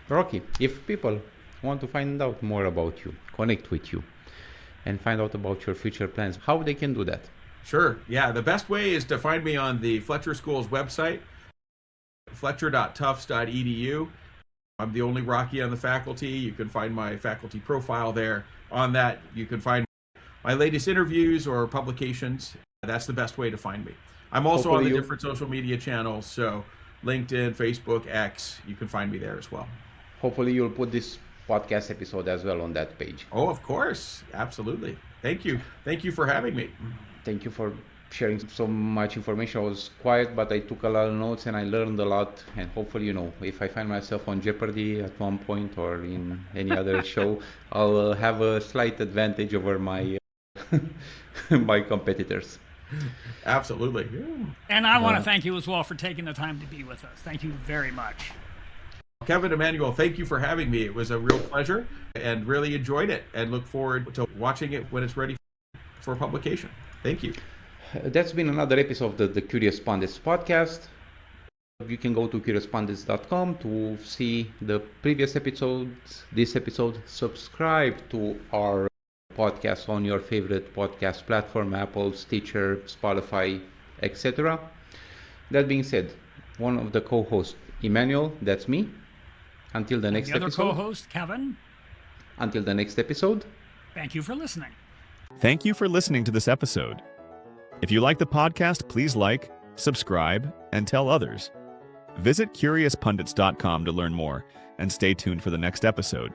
Speaker 3: Rocky, if people want to find out more about you, connect with you, and find out about your future plans, how they can do that?
Speaker 4: Sure. Yeah, the best way is to find me on the Fletcher School's website, fletcher.tufts.edu. I'm the only Rocky on the faculty. You can find my faculty profile there. On that, you can find my latest interviews or publications. That's the best way to find me. I'm also on the different social media channels, so LinkedIn, Facebook, X, you can find me there as well.
Speaker 3: Hopefully you'll put this podcast episode as well on that page.
Speaker 4: Oh, of course. Absolutely. Thank you. Thank you for having me.
Speaker 3: Thank you for sharing so much information. I was quiet, but I took a lot of notes and I learned a lot. And hopefully, if I find myself on Jeopardy at one point or in any other show, I'll have a slight advantage over my my competitors.
Speaker 4: Absolutely.
Speaker 2: And I want to thank you as well for taking the time to be with us. Thank you very much.
Speaker 4: Kevin, Emmanuel, thank you for having me. It was a real pleasure and really enjoyed it, and look forward to watching it when it's ready for publication. Thank you.
Speaker 3: That's been another episode of the Curious Pundits podcast. You can go to curiouspundits.com to see the previous episodes, this episode. Subscribe to our podcast on your favorite podcast platform, Apple, Stitcher, Spotify, etc. That being said, one of the co-hosts, Emmanuel, that's me. Until the next episode.
Speaker 2: The other co-host, Kevin.
Speaker 3: Until the next episode.
Speaker 2: Thank you for listening.
Speaker 1: Thank you for listening to this episode. If you like the podcast, please like, subscribe, and tell others. Visit CuriousPundits.com to learn more, and stay tuned for the next episode.